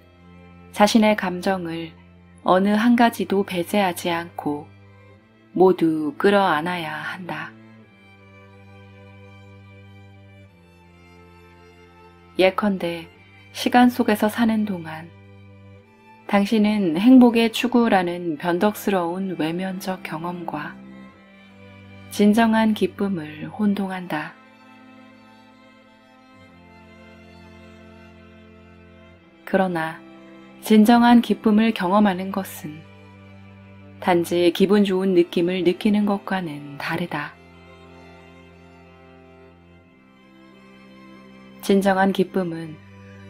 자신의 감정을 어느 한 가지도 배제하지 않고 모두 끌어안아야 한다. 예컨대 시간 속에서 사는 동안 당신은 행복의 추구라는 변덕스러운 외면적 경험과 진정한 기쁨을 혼동한다. 그러나 진정한 기쁨을 경험하는 것은 단지 기분 좋은 느낌을 느끼는 것과는 다르다. 진정한 기쁨은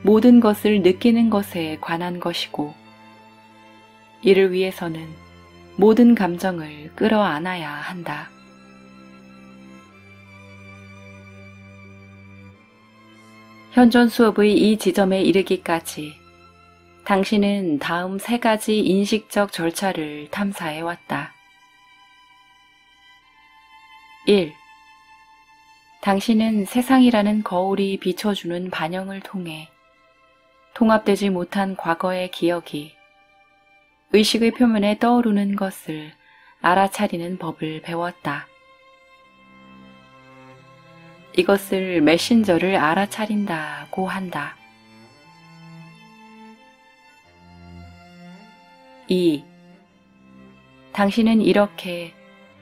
모든 것을 느끼는 것에 관한 것이고, 이를 위해서는 모든 감정을 끌어안아야 한다. 현존 수업의 이 지점에 이르기까지 당신은 다음 3가지 인식적 절차를 탐사해 왔다. 1. 당신은 세상이라는 거울이 비춰주는 반영을 통해 통합되지 못한 과거의 기억이 의식의 표면에 떠오르는 것을 알아차리는 법을 배웠다. 이것을 메신저를 알아차린다고 한다. 2. 당신은 이렇게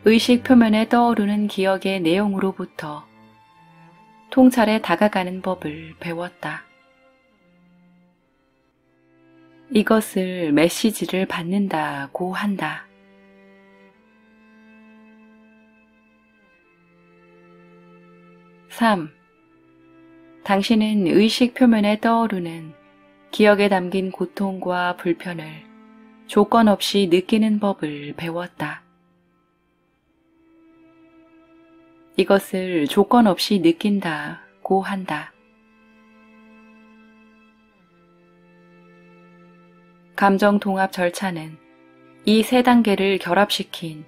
의식 표면에 떠오르는 기억의 내용으로부터 통찰에 다가가는 법을 배웠다. 이것을 메시지를 받는다고 한다. 3. 당신은 의식 표면에 떠오르는 기억에 담긴 고통과 불편을 조건 없이 느끼는 법을 배웠다. 이것을 조건 없이 느낀다고 한다. 감정 통합 절차는 이 3단계를 결합시킨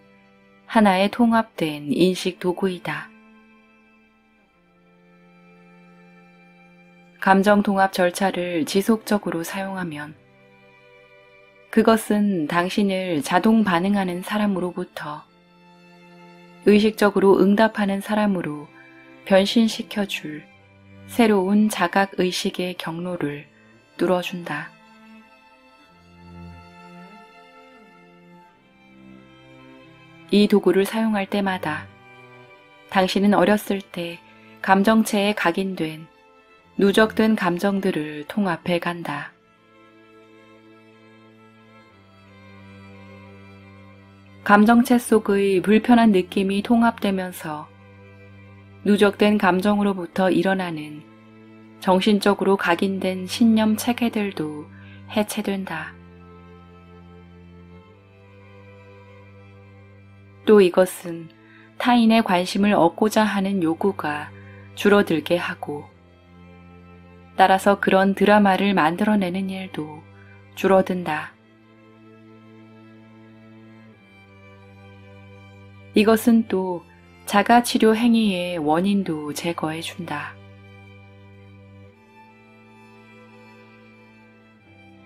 하나의 통합된 인식 도구이다. 감정 통합 절차를 지속적으로 사용하면 그것은 당신을 자동 반응하는 사람으로부터 의식적으로 응답하는 사람으로 변신시켜줄 새로운 자각의식의 경로를 뚫어준다. 이 도구를 사용할 때마다 당신은 어렸을 때 감정체에 각인된 누적된 감정들을 통합해 간다. 감정체 속의 불편한 느낌이 통합되면서 누적된 감정으로부터 일어나는 정신적으로 각인된 신념 체계들도 해체된다. 또 이것은 타인의 관심을 얻고자 하는 요구가 줄어들게 하고, 따라서 그런 드라마를 만들어내는 일도 줄어든다. 이것은 또 자가치료 행위의 원인도 제거해준다.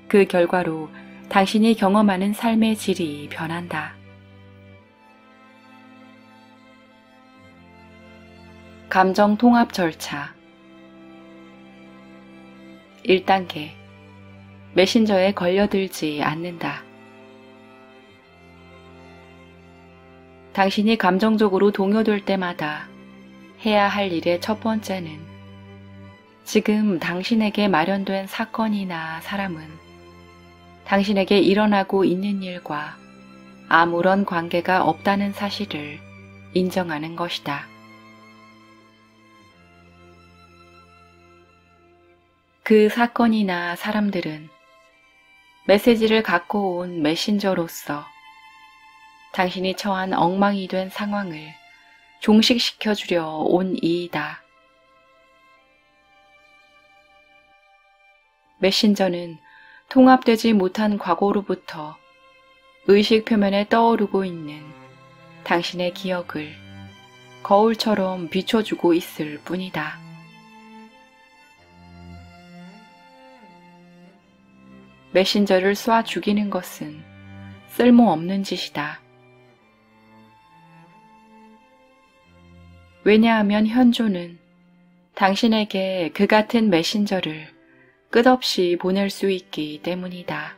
그 결과로 당신이 경험하는 삶의 질이 변한다. 감정 통합 절차 1단계 메신저에 걸려들지 않는다. 당신이 감정적으로 동요될 때마다 해야 할 일의 첫 번째는 지금 당신에게 마련된 사건이나 사람은 당신에게 일어나고 있는 일과 아무런 관계가 없다는 사실을 인정하는 것이다. 그 사건이나 사람들은 메시지를 갖고 온 메신저로서 당신이 처한 엉망이 된 상황을 종식시켜주려 온 이이다. 메신저는 통합되지 못한 과거로부터 의식 표면에 떠오르고 있는 당신의 기억을 거울처럼 비춰주고 있을 뿐이다. 메신저를 쏴 죽이는 것은 쓸모없는 짓이다. 왜냐하면 현존은 당신에게 그 같은 메신저를 끝없이 보낼 수 있기 때문이다.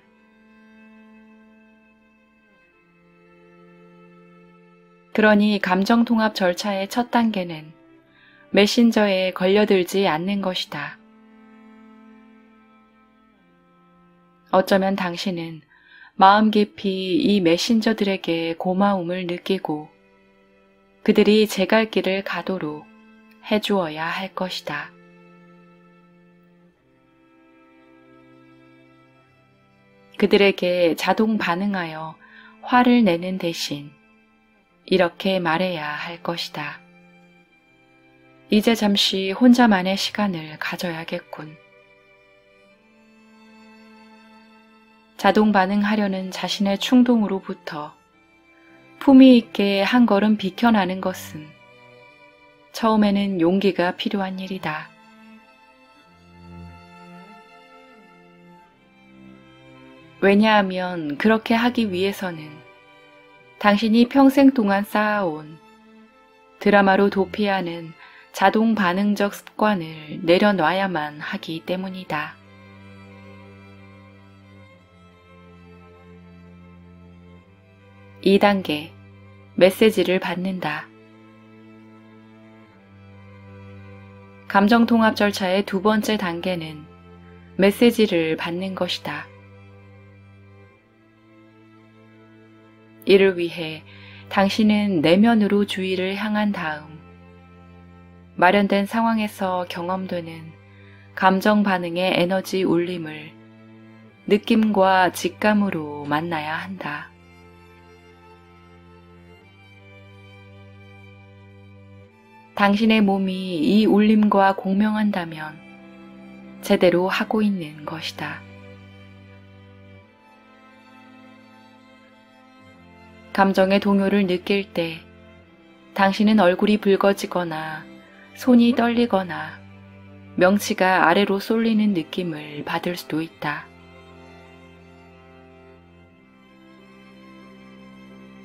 그러니 감정통합 절차의 첫 단계는 메신저에 걸려들지 않는 것이다. 어쩌면 당신은 마음 깊이 이 메신저들에게 고마움을 느끼고 그들이 제 갈 길을 가도록 해주어야 할 것이다. 그들에게 자동 반응하여 화를 내는 대신 이렇게 말해야 할 것이다. 이제 잠시 혼자만의 시간을 가져야겠군. 자동 반응하려는 자신의 충동으로부터 품위 있게 한 걸음 비켜나는 것은 처음에는 용기가 필요한 일이다. 왜냐하면 그렇게 하기 위해서는 당신이 평생 동안 쌓아온 드라마로 도피하는 자동 반응적 습관을 내려놔야만 하기 때문이다. 이 단계, 메시지를 받는다. 감정통합 절차의 두 번째 단계는 메시지를 받는 것이다. 이를 위해 당신은 내면으로 주의를 향한 다음 마련된 상황에서 경험되는 감정 반응의 에너지 울림을 느낌과 직감으로 만나야 한다. 당신의 몸이 이 울림과 공명한다면 제대로 하고 있는 것이다. 감정의 동요를 느낄 때 당신은 얼굴이 붉어지거나 손이 떨리거나 명치가 아래로 쏠리는 느낌을 받을 수도 있다.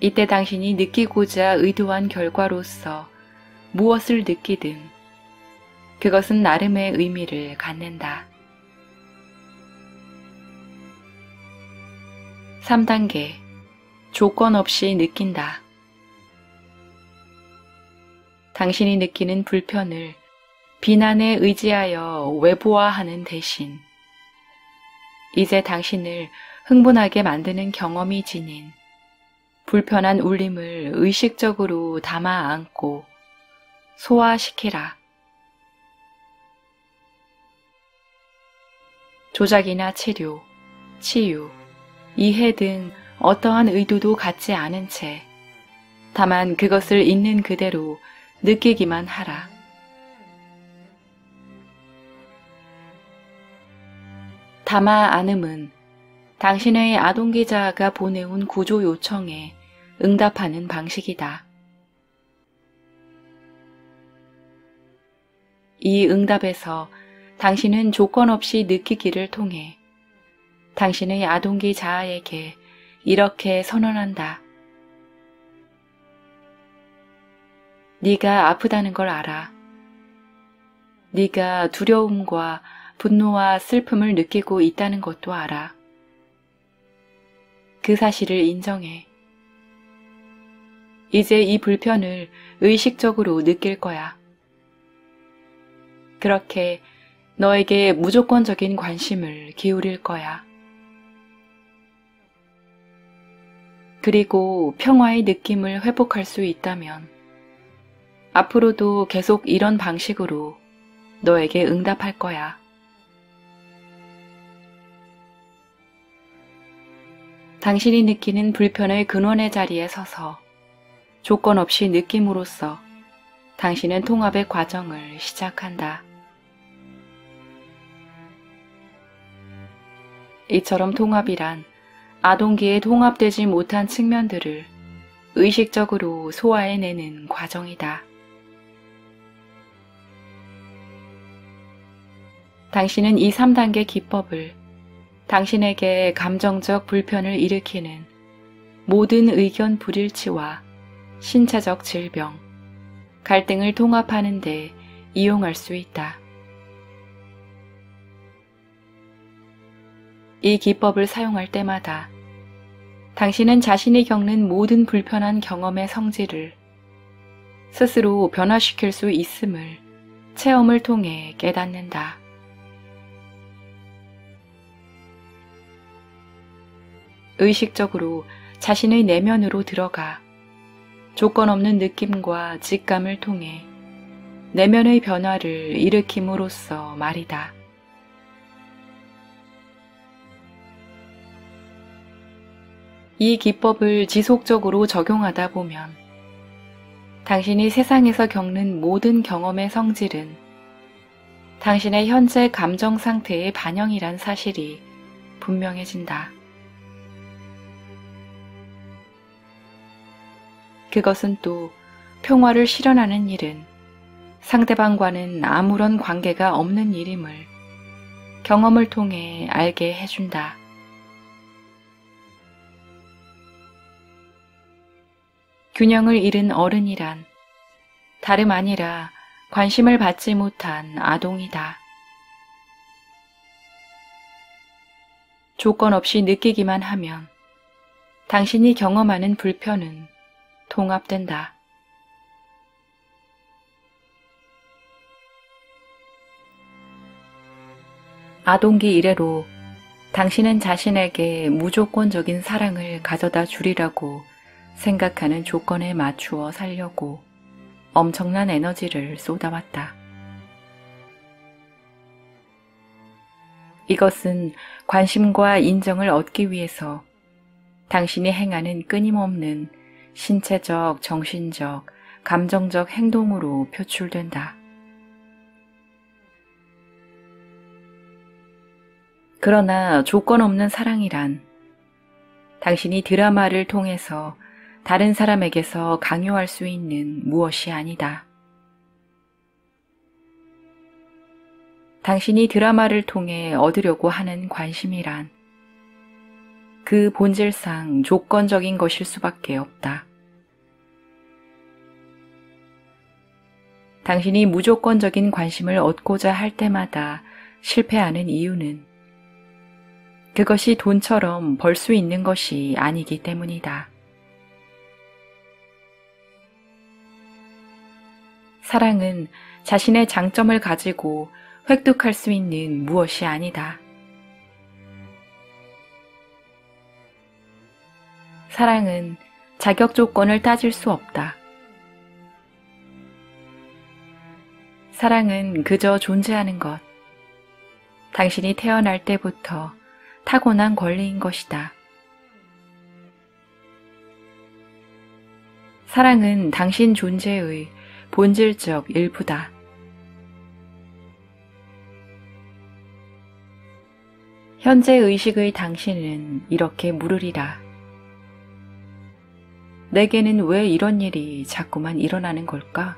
이때 당신이 느끼고자 의도한 결과로서 무엇을 느끼든 그것은 나름의 의미를 갖는다. 3단계, 조건 없이 느낀다. 당신이 느끼는 불편을 비난에 의지하여 외부화하는 대신 이제 당신을 흥분하게 만드는 경험이 지닌 불편한 울림을 의식적으로 담아 안고 소화시키라. 조작이나 치료, 치유, 이해 등 어떠한 의도도 갖지 않은 채 다만 그것을 있는 그대로 느끼기만 하라. 담아 안음은 당신의 아동기 자아가 보내온 구조 요청에 응답하는 방식이다. 이 응답에서 당신은 조건 없이 느끼기를 통해 당신의 아동기 자아에게 이렇게 선언한다. 네가 아프다는 걸 알아. 네가 두려움과 분노와 슬픔을 느끼고 있다는 것도 알아. 그 사실을 인정해. 이제 이 불편을 의식적으로 느낄 거야. 그렇게 너에게 무조건적인 관심을 기울일 거야. 그리고 평화의 느낌을 회복할 수 있다면 앞으로도 계속 이런 방식으로 너에게 응답할 거야. 당신이 느끼는 불편의 근원의 자리에 서서 조건 없이 느낌으로써 당신은 통합의 과정을 시작한다. 이처럼 통합이란 아동기에 통합되지 못한 측면들을 의식적으로 소화해내는 과정이다. 당신은 이 3단계 기법을 당신에게 감정적 불편을 일으키는 모든 의견 불일치와 신체적 질병, 갈등을 통합하는 데 이용할 수 있다. 이 기법을 사용할 때마다 당신은 자신이 겪는 모든 불편한 경험의 성질을 스스로 변화시킬 수 있음을 체험을 통해 깨닫는다. 의식적으로 자신의 내면으로 들어가 조건 없는 느낌과 직감을 통해 내면의 변화를 일으킴으로써 말이다. 이 기법을 지속적으로 적용하다 보면 당신이 세상에서 겪는 모든 경험의 성질은 당신의 현재 감정 상태의 반영이란 사실이 분명해진다. 그것은 또 평화를 실현하는 일은 상대방과는 아무런 관계가 없는 일임을 경험을 통해 알게 해준다. 균형을 잃은 어른이란 다름 아니라 관심을 받지 못한 아동이다. 조건 없이 느끼기만 하면 당신이 경험하는 불편은 통합된다. 아동기 이래로 당신은 자신에게 무조건적인 사랑을 가져다 주리라고 생각하는 조건에 맞추어 살려고 엄청난 에너지를 쏟아왔다. 이것은 관심과 인정을 얻기 위해서 당신이 행하는 끊임없는 신체적, 정신적, 감정적 행동으로 표출된다. 그러나 조건 없는 사랑이란 당신이 드라마를 통해서 다른 사람에게서 강요할 수 있는 무엇이 아니다. 당신이 드라마를 통해 얻으려고 하는 관심이란 그 본질상 조건적인 것일 수밖에 없다. 당신이 무조건적인 관심을 얻고자 할 때마다 실패하는 이유는 그것이 돈처럼 벌 수 있는 것이 아니기 때문이다. 사랑은 자신의 장점을 가지고 획득할 수 있는 무엇이 아니다. 사랑은 자격 조건을 따질 수 없다. 사랑은 그저 존재하는 것. 당신이 태어날 때부터 타고난 권리인 것이다. 사랑은 당신 존재의 본질적 일부다. 현재 의식의 당신은 이렇게 물으리라. 내게는 왜 이런 일이 자꾸만 일어나는 걸까?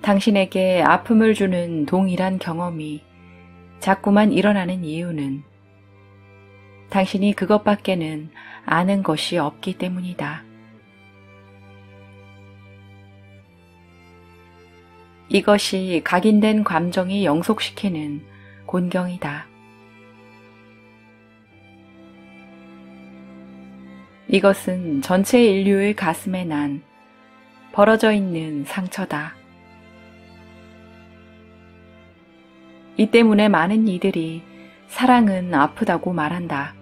당신에게 아픔을 주는 동일한 경험이 자꾸만 일어나는 이유는 당신이 그것밖에는 아는 것이 없기 때문이다. 이것이 각인된 감정이 영속시키는 곤경이다. 이것은 전체 인류의 가슴에 난 벌어져 있는 상처다. 이 때문에 많은 이들이 사랑은 아프다고 말한다.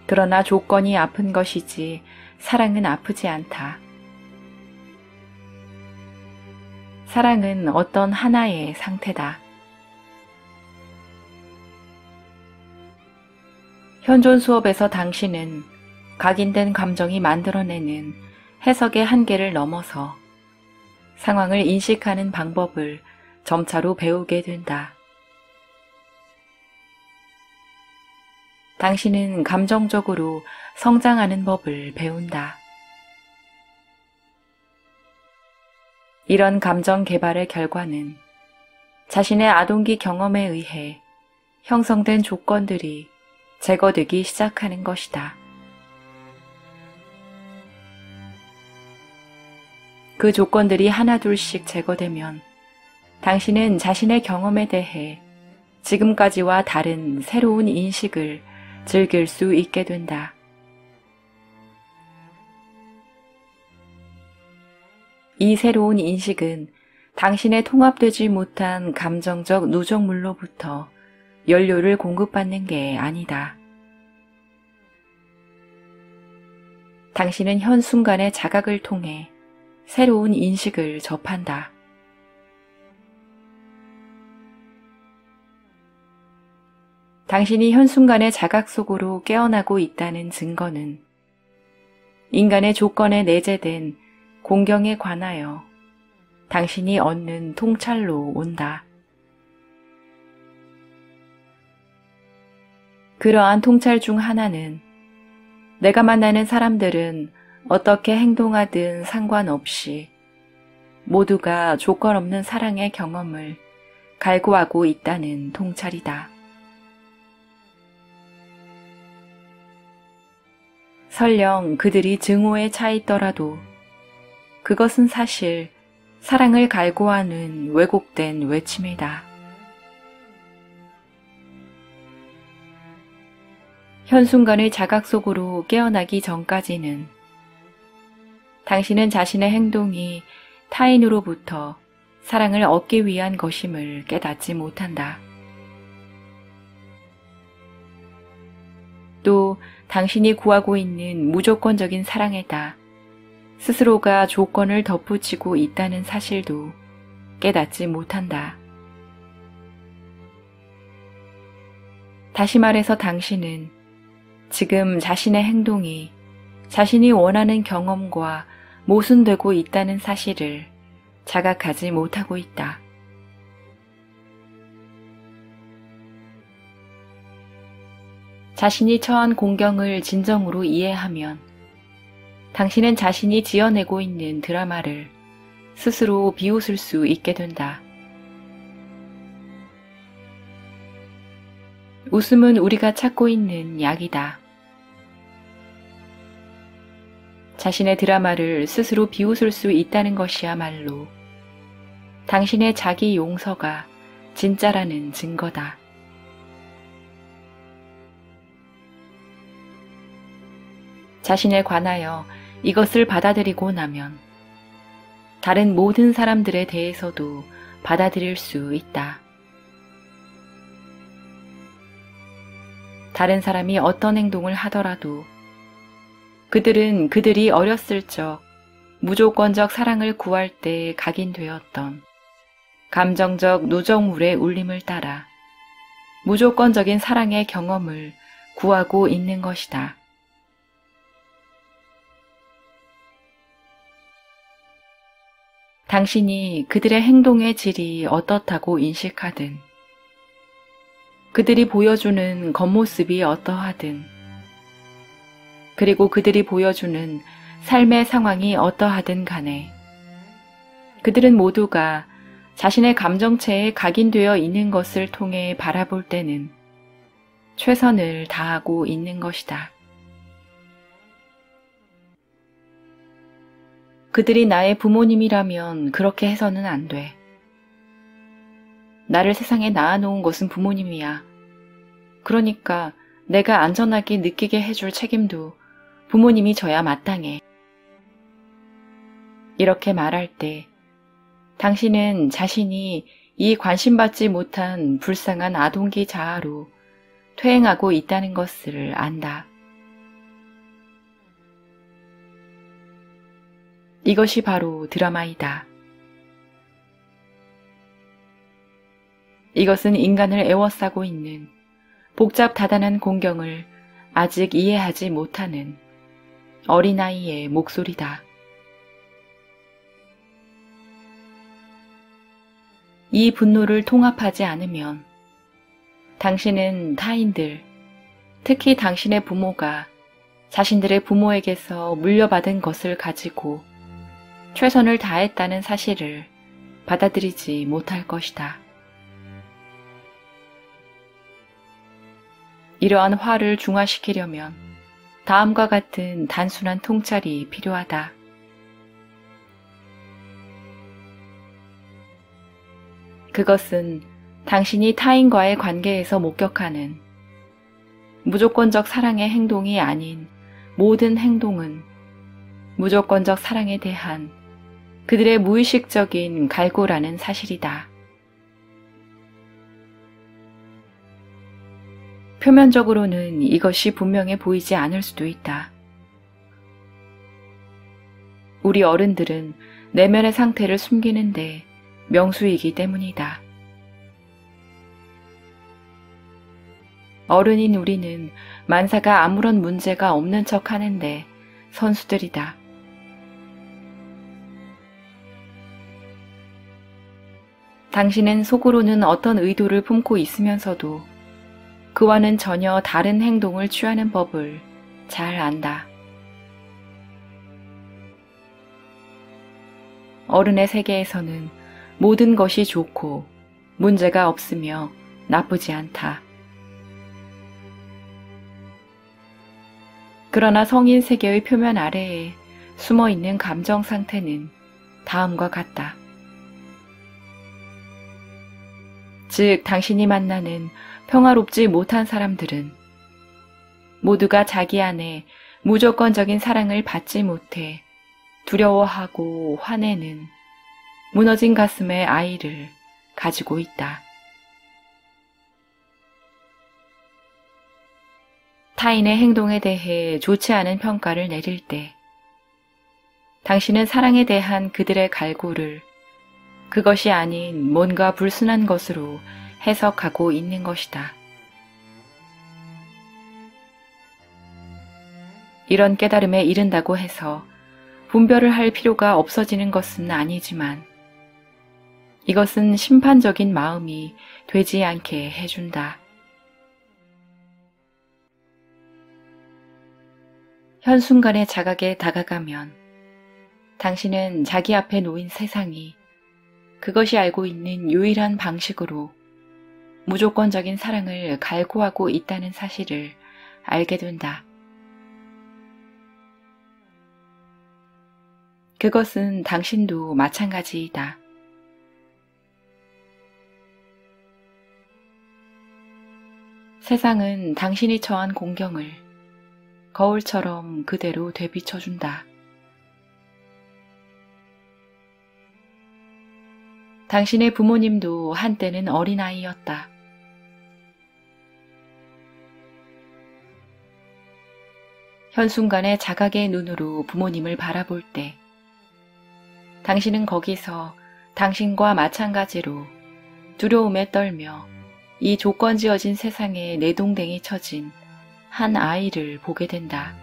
그러나 조건이 아픈 것이지 사랑은 아프지 않다. 사랑은 어떤 하나의 상태다. 현존 수업에서 당신은 각인된 감정이 만들어내는 해석의 한계를 넘어서 상황을 인식하는 방법을 점차로 배우게 된다. 당신은 감정적으로 성장하는 법을 배운다. 이런 감정 개발의 결과는 자신의 아동기 경험에 의해 형성된 조건들이 제거되기 시작하는 것이다. 그 조건들이 하나둘씩 제거되면 당신은 자신의 경험에 대해 지금까지와 다른 새로운 인식을 즐길 수 있게 된다. 이 새로운 인식은 당신의 통합되지 못한 감정적 누적물로부터 연료를 공급받는 게 아니다. 당신은 현 순간의 자각을 통해 새로운 인식을 접한다. 당신이 현 순간의 자각 속으로 깨어나고 있다는 증거는 인간의 조건에 내재된 공경에 관하여 당신이 얻는 통찰로 온다. 그러한 통찰 중 하나는 내가 만나는 사람들은 어떻게 행동하든 상관없이 모두가 조건 없는 사랑의 경험을 갈구하고 있다는 통찰이다. 설령 그들이 증오에 차 있더라도 그것은 사실 사랑을 갈구하는 왜곡된 외침이다. 현 순간의 자각 속으로 깨어나기 전까지는 당신은 자신의 행동이 타인으로부터 사랑을 얻기 위한 것임을 깨닫지 못한다. 또 당신이 구하고 있는 무조건적인 사랑에다 스스로가 조건을 덧붙이고 있다는 사실도 깨닫지 못한다. 다시 말해서 당신은 지금 자신의 행동이 자신이 원하는 경험과 모순되고 있다는 사실을 자각하지 못하고 있다. 자신이 처한 공경을 진정으로 이해하면 당신은 자신이 지어내고 있는 드라마를 스스로 비웃을 수 있게 된다. 웃음은 우리가 찾고 있는 약이다. 자신의 드라마를 스스로 비웃을 수 있다는 것이야말로 당신의 자기 용서가 진짜라는 증거다. 자신에 관하여 이것을 받아들이고 나면 다른 모든 사람들에 대해서도 받아들일 수 있다. 다른 사람이 어떤 행동을 하더라도 그들은 그들이 어렸을 적 무조건적 사랑을 구할 때 각인되었던 감정적 누적물의 울림을 따라 무조건적인 사랑의 경험을 구하고 있는 것이다. 당신이 그들의 행동의 질이 어떻다고 인식하든 그들이 보여주는 겉모습이 어떠하든 그리고 그들이 보여주는 삶의 상황이 어떠하든 간에 그들은 모두가 자신의 감정체에 각인되어 있는 것을 통해 바라볼 때는 최선을 다하고 있는 것이다. 그들이 나의 부모님이라면 그렇게 해서는 안 돼. 나를 세상에 낳아놓은 것은 부모님이야. 그러니까 내가 안전하게 느끼게 해줄 책임도 부모님이 져야 마땅해. 이렇게 말할 때 당신은 자신이 이 관심받지 못한 불쌍한 아동기 자아로 퇴행하고 있다는 것을 안다. 이것이 바로 드라마이다. 이것은 인간을 에워싸고 있는 복잡다단한 공경을 아직 이해하지 못하는 어린아이의 목소리다. 이 분노를 통합하지 않으면 당신은 타인들, 특히 당신의 부모가 자신들의 부모에게서 물려받은 것을 가지고 최선을 다했다는 사실을 받아들이지 못할 것이다. 이러한 화를 중화시키려면 다음과 같은 단순한 통찰이 필요하다. 그것은 당신이 타인과의 관계에서 목격하는 무조건적 사랑의 행동이 아닌 모든 행동은 무조건적 사랑에 대한 그들의 무의식적인 갈구라는 사실이다. 표면적으로는 이것이 분명해 보이지 않을 수도 있다. 우리 어른들은 내면의 상태를 숨기는데 명수이기 때문이다. 어른인 우리는 만사가 아무런 문제가 없는 척 하는데 선수들이다. 당신은 속으로는 어떤 의도를 품고 있으면서도 그와는 전혀 다른 행동을 취하는 법을 잘 안다. 어른의 세계에서는 모든 것이 좋고 문제가 없으며 나쁘지 않다. 그러나 성인 세계의 표면 아래에 숨어있는 감정 상태는 다음과 같다. 즉, 당신이 만나는 평화롭지 못한 사람들은 모두가 자기 안에 무조건적인 사랑을 받지 못해 두려워하고 화내는 무너진 가슴의 아이를 가지고 있다. 타인의 행동에 대해 좋지 않은 평가를 내릴 때 당신은 사랑에 대한 그들의 갈구를 그것이 아닌 뭔가 불순한 것으로 해석하고 있는 것이다. 이런 깨달음에 이른다고 해서 분별을 할 필요가 없어지는 것은 아니지만 이것은 심판적인 마음이 되지 않게 해준다. 현순간의 자각에 다가가면 당신은 자기 앞에 놓인 세상이 그것이 알고 있는 유일한 방식으로 무조건적인 사랑을 갈구하고 있다는 사실을 알게 된다. 그것은 당신도 마찬가지이다. 세상은 당신이 처한 공경을 거울처럼 그대로 되비춰준다. 당신의 부모님도 한때는 어린아이였다. 현순간의 자각의 눈으로 부모님을 바라볼 때 당신은 거기서 당신과 마찬가지로 두려움에 떨며 이 조건지어진 세상에 내동댕이 쳐진 한 아이를 보게 된다.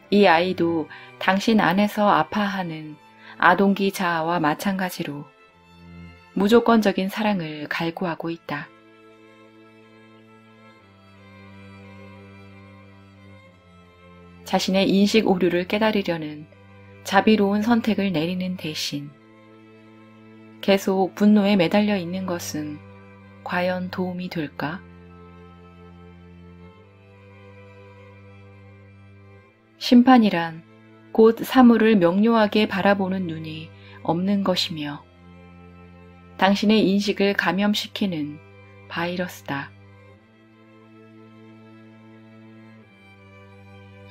이 아이도 당신 안에서 아파하는 아동기 자아와 마찬가지로 무조건적인 사랑을 갈구하고 있다. 자신의 인식 오류를 깨달으려는 자비로운 선택을 내리는 대신 계속 분노에 매달려 있는 것은 과연 도움이 될까? 심판이란 곧 사물을 명료하게 바라보는 눈이 없는 것이며 당신의 인식을 감염시키는 바이러스다.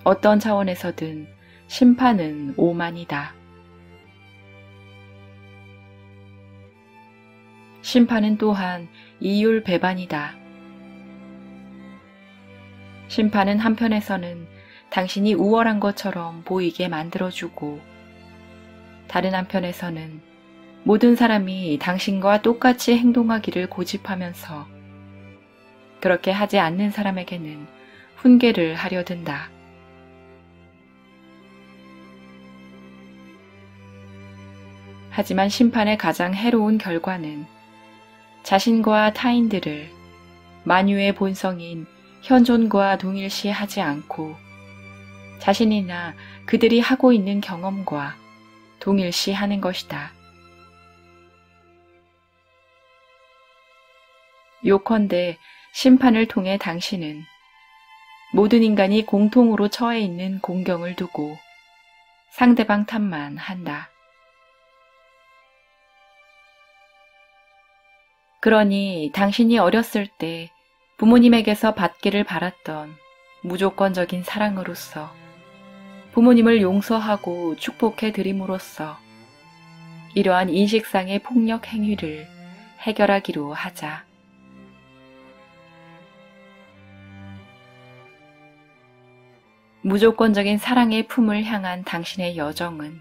어떤 차원에서든 심판은 오만이다. 심판은 또한 이율 배반이다. 심판은 한편에서는 당신이 우월한 것처럼 보이게 만들어주고 다른 한편에서는 모든 사람이 당신과 똑같이 행동하기를 고집하면서 그렇게 하지 않는 사람에게는 훈계를 하려 든다. 하지만 심판의 가장 해로운 결과는 자신과 타인들을 만유의 본성인 현존과 동일시하지 않고 자신이나 그들이 하고 있는 경험과 동일시하는 것이다. 요컨대 심판을 통해 당신은 모든 인간이 공통으로 처해 있는 공경을 두고 상대방 탓만 한다. 그러니 당신이 어렸을 때 부모님에게서 받기를 바랐던 무조건적인 사랑으로서 부모님을 용서하고 축복해 드림으로써 이러한 인식상의 폭력 행위를 해결하기로 하자. 무조건적인 사랑의 품을 향한 당신의 여정은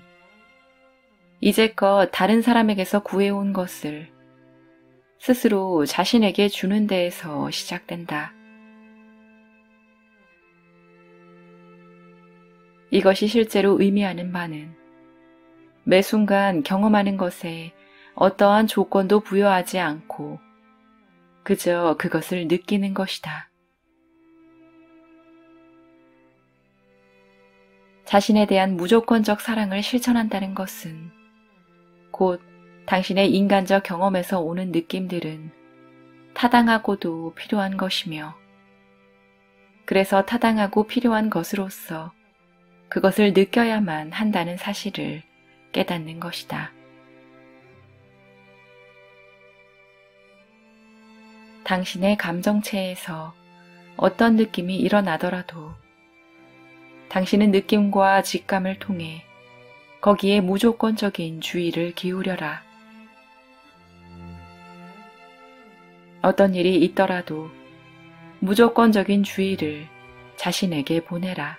이제껏 다른 사람에게서 구해온 것을 스스로 자신에게 주는 데에서 시작된다. 이것이 실제로 의미하는 바는 매 순간 경험하는 것에 어떠한 조건도 부여하지 않고 그저 그것을 느끼는 것이다. 자신에 대한 무조건적 사랑을 실천한다는 것은 곧 당신의 인간적 경험에서 오는 느낌들은 타당하고도 필요한 것이며 그래서 타당하고 필요한 것으로서 그것을 느껴야만 한다는 사실을 깨닫는 것이다. 당신의 감정체에서 어떤 느낌이 일어나더라도 당신은 느낌과 직감을 통해 거기에 무조건적인 주의를 기울여라. 어떤 일이 있더라도 무조건적인 주의를 자신에게 보내라.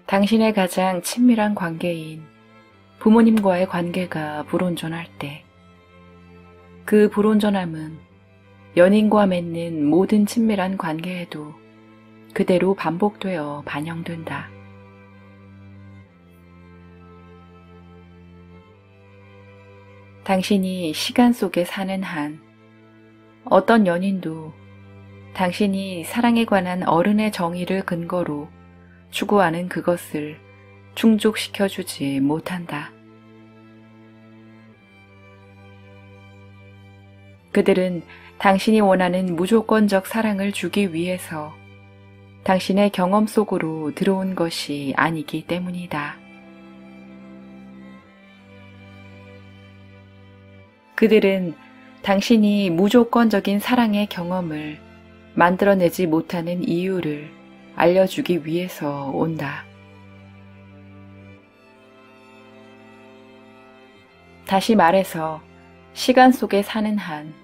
당신의 가장 친밀한 관계인 부모님과의 관계가 불온전할 때 그 불온전함은 연인과 맺는 모든 친밀한 관계에도 그대로 반복되어 반영된다. 당신이 시간 속에 사는 한 어떤 연인도 당신이 사랑에 관한 어른의 정의를 근거로 추구하는 그것을 충족시켜주지 못한다. 그들은 당신이 원하는 무조건적 사랑을 주기 위해서 당신의 경험 속으로 들어온 것이 아니기 때문이다. 그들은 당신이 무조건적인 사랑의 경험을 만들어내지 못하는 이유를 알려주기 위해서 온다. 다시 말해서 시간 속에 사는 한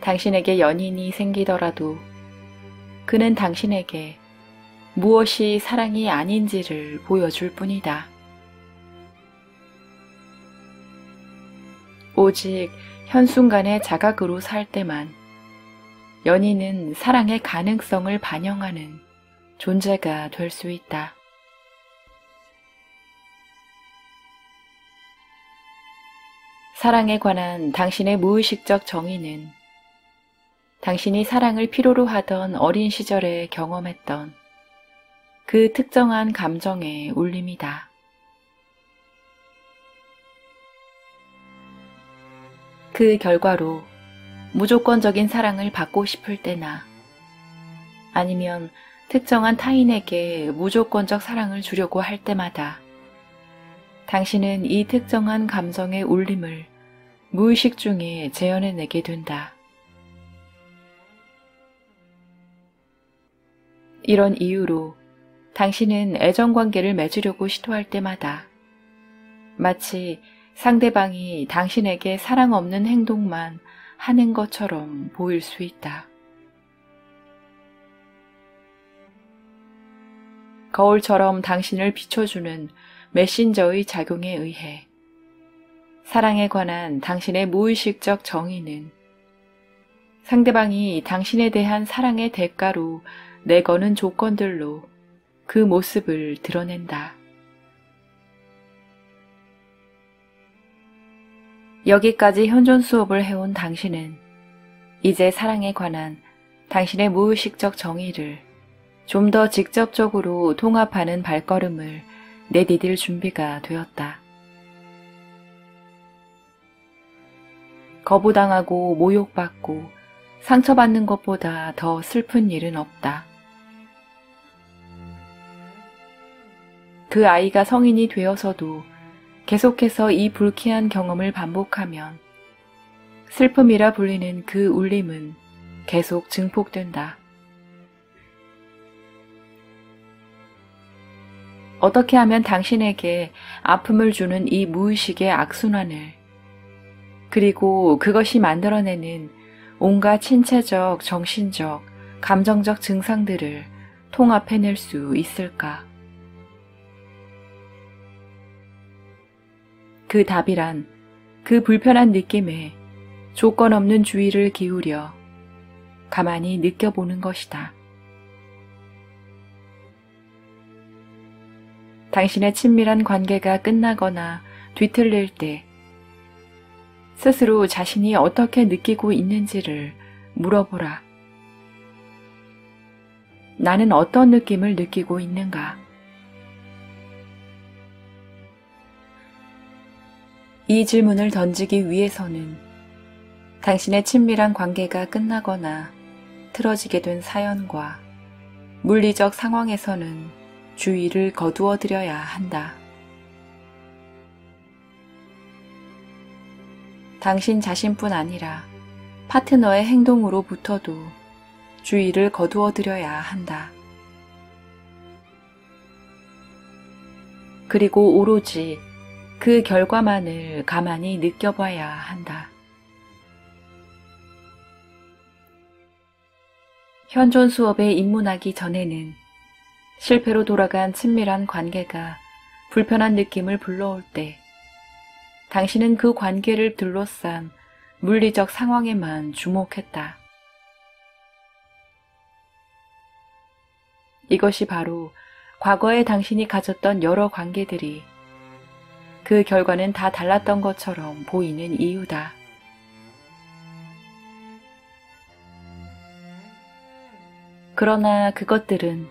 당신에게 연인이 생기더라도 그는 당신에게 무엇이 사랑이 아닌지를 보여줄 뿐이다. 오직 현순간의 자각으로 살 때만 연인은 사랑의 가능성을 반영하는 존재가 될 수 있다. 사랑에 관한 당신의 무의식적 정의는 당신이 사랑을 필요로 하던 어린 시절에 경험했던 그 특정한 감정의 울림이다. 그 결과로 무조건적인 사랑을 받고 싶을 때나 아니면 특정한 타인에게 무조건적 사랑을 주려고 할 때마다 당신은 이 특정한 감정의 울림을 무의식 중에 재현해내게 된다. 이런 이유로 당신은 애정관계를 맺으려고 시도할 때마다 마치 상대방이 당신에게 사랑 없는 행동만 하는 것처럼 보일 수 있다. 거울처럼 당신을 비춰주는 메신저의 작용에 의해 사랑에 관한 당신의 무의식적 정의는 상대방이 당신에 대한 사랑의 대가로 내거는 조건들로 그 모습을 드러낸다. 여기까지 현존 수업을 해온 당신은 이제 사랑에 관한 당신의 무의식적 정의를 좀 더 직접적으로 통합하는 발걸음을 내디딜 준비가 되었다. 거부당하고 모욕받고 상처받는 것보다 더 슬픈 일은 없다. 그 아이가 성인이 되어서도 계속해서 이 불쾌한 경험을 반복하면 슬픔이라 불리는 그 울림은 계속 증폭된다. 어떻게 하면 당신에게 아픔을 주는 이 무의식의 악순환을, 그리고 그것이 만들어내는 온갖 신체적, 정신적, 감정적 증상들을 통합해낼 수 있을까? 그 답이란 그 불편한 느낌에 조건 없는 주의를 기울여 가만히 느껴보는 것이다. 당신의 친밀한 관계가 끝나거나 뒤틀릴 때 스스로 자신이 어떻게 느끼고 있는지를 물어보라. 나는 어떤 느낌을 느끼고 있는가? 이 질문을 던지기 위해서는 당신의 친밀한 관계가 끝나거나 틀어지게 된 사연과 물리적 상황에서는 주의를 거두어 들여야 한다. 당신 자신뿐 아니라 파트너의 행동으로부터도 주의를 거두어 들여야 한다. 그리고 오로지 그 결과만을 가만히 느껴봐야 한다. 현존 수업에 입문하기 전에는 실패로 돌아간 친밀한 관계가 불편한 느낌을 불러올 때 당신은 그 관계를 둘러싼 물리적 상황에만 주목했다. 이것이 바로 과거에 당신이 가졌던 여러 관계들이 그 결과는 다 달랐던 것처럼 보이는 이유다. 그러나 그것들은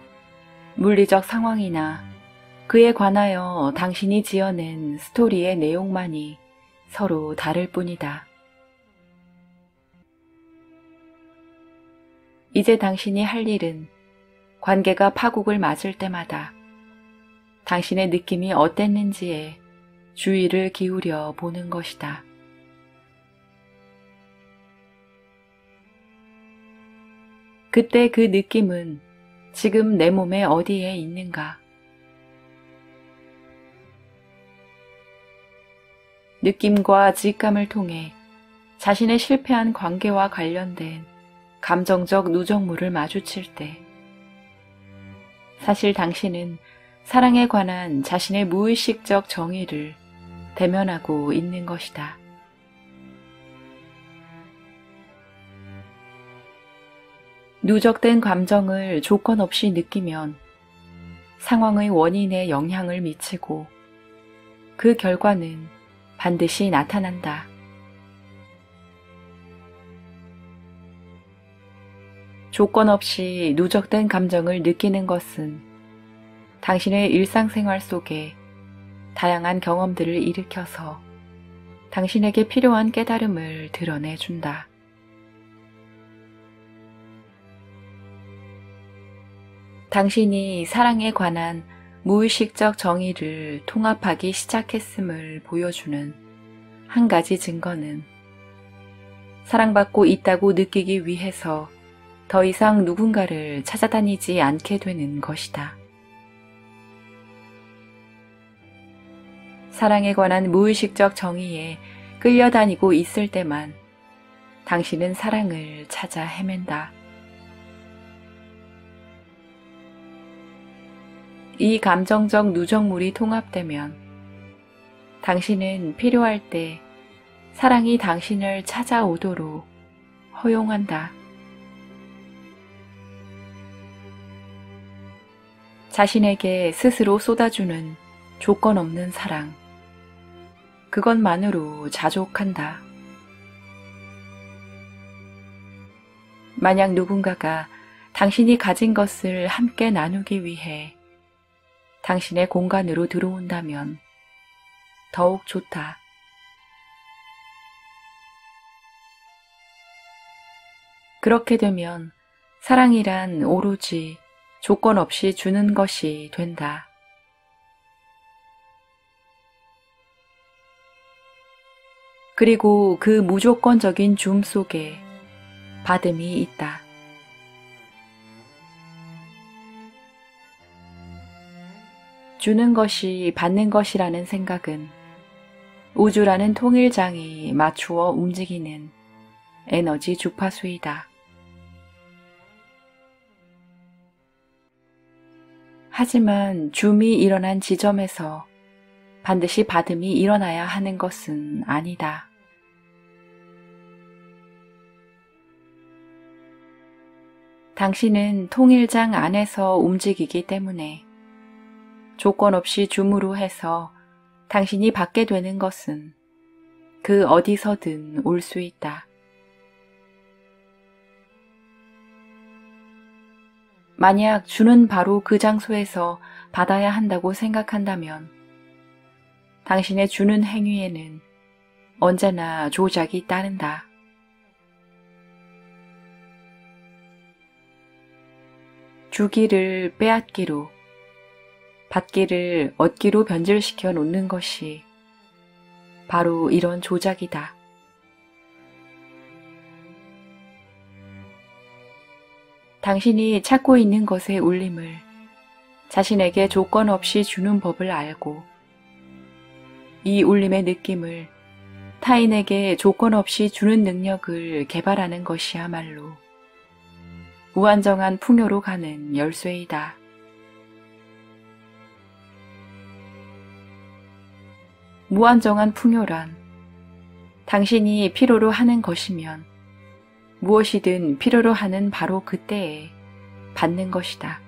물리적 상황이나 그에 관하여 당신이 지어낸 스토리의 내용만이 서로 다를 뿐이다. 이제 당신이 할 일은 관계가 파국을 맞을 때마다 당신의 느낌이 어땠는지에 주의를 기울여 보는 것이다. 그때 그 느낌은 지금 내 몸의 어디에 있는가? 느낌과 직감을 통해 자신의 실패한 관계와 관련된 감정적 누적물을 마주칠 때 사실 당신은 사랑에 관한 자신의 무의식적 정의를 대면하고 있는 것이다. 누적된 감정을 조건 없이 느끼면 상황의 원인에 영향을 미치고 그 결과는 반드시 나타난다. 조건 없이 누적된 감정을 느끼는 것은 당신의 일상생활 속에 다양한 경험들을 일으켜서 당신에게 필요한 깨달음을 드러내준다. 당신이 사랑에 관한 무의식적 정의를 통합하기 시작했음을 보여주는 한 가지 증거는 사랑받고 있다고 느끼기 위해서 더 이상 누군가를 찾아다니지 않게 되는 것이다. 사랑에 관한 무의식적 정의에 끌려다니고 있을 때만 당신은 사랑을 찾아 헤맨다. 이 감정적 누적물이 통합되면 당신은 필요할 때 사랑이 당신을 찾아오도록 허용한다. 자신에게 스스로 쏟아주는 조건 없는 사랑, 그것만으로 자족한다. 만약 누군가가 당신이 가진 것을 함께 나누기 위해 당신의 공간으로 들어온다면 더욱 좋다. 그렇게 되면 사랑이란 오로지 조건 없이 주는 것이 된다. 그리고 그 무조건적인 줌 속에 받음이 있다. 주는 것이 받는 것이라는 생각은 우주라는 통일장이 맞추어 움직이는 에너지 주파수이다. 하지만 줌이 일어난 지점에서 반드시 받음이 일어나야 하는 것은 아니다. 당신은 통일장 안에서 움직이기 때문에 조건 없이 줌으로 해서 당신이 받게 되는 것은 그 어디서든 올 수 있다. 만약 주는 바로 그 장소에서 받아야 한다고 생각한다면 당신의 주는 행위에는 언제나 조작이 따른다. 주기를 빼앗기로, 받기를 얻기로 변질시켜 놓는 것이 바로 이런 조작이다. 당신이 찾고 있는 것의 울림을 자신에게 조건 없이 주는 법을 알고 이 울림의 느낌을 타인에게 조건 없이 주는 능력을 개발하는 것이야말로 무한정한 풍요로 가는 열쇠이다. 무한정한 풍요란 당신이 필요로 하는 것이면 무엇이든 필요로 하는 바로 그때에 받는 것이다.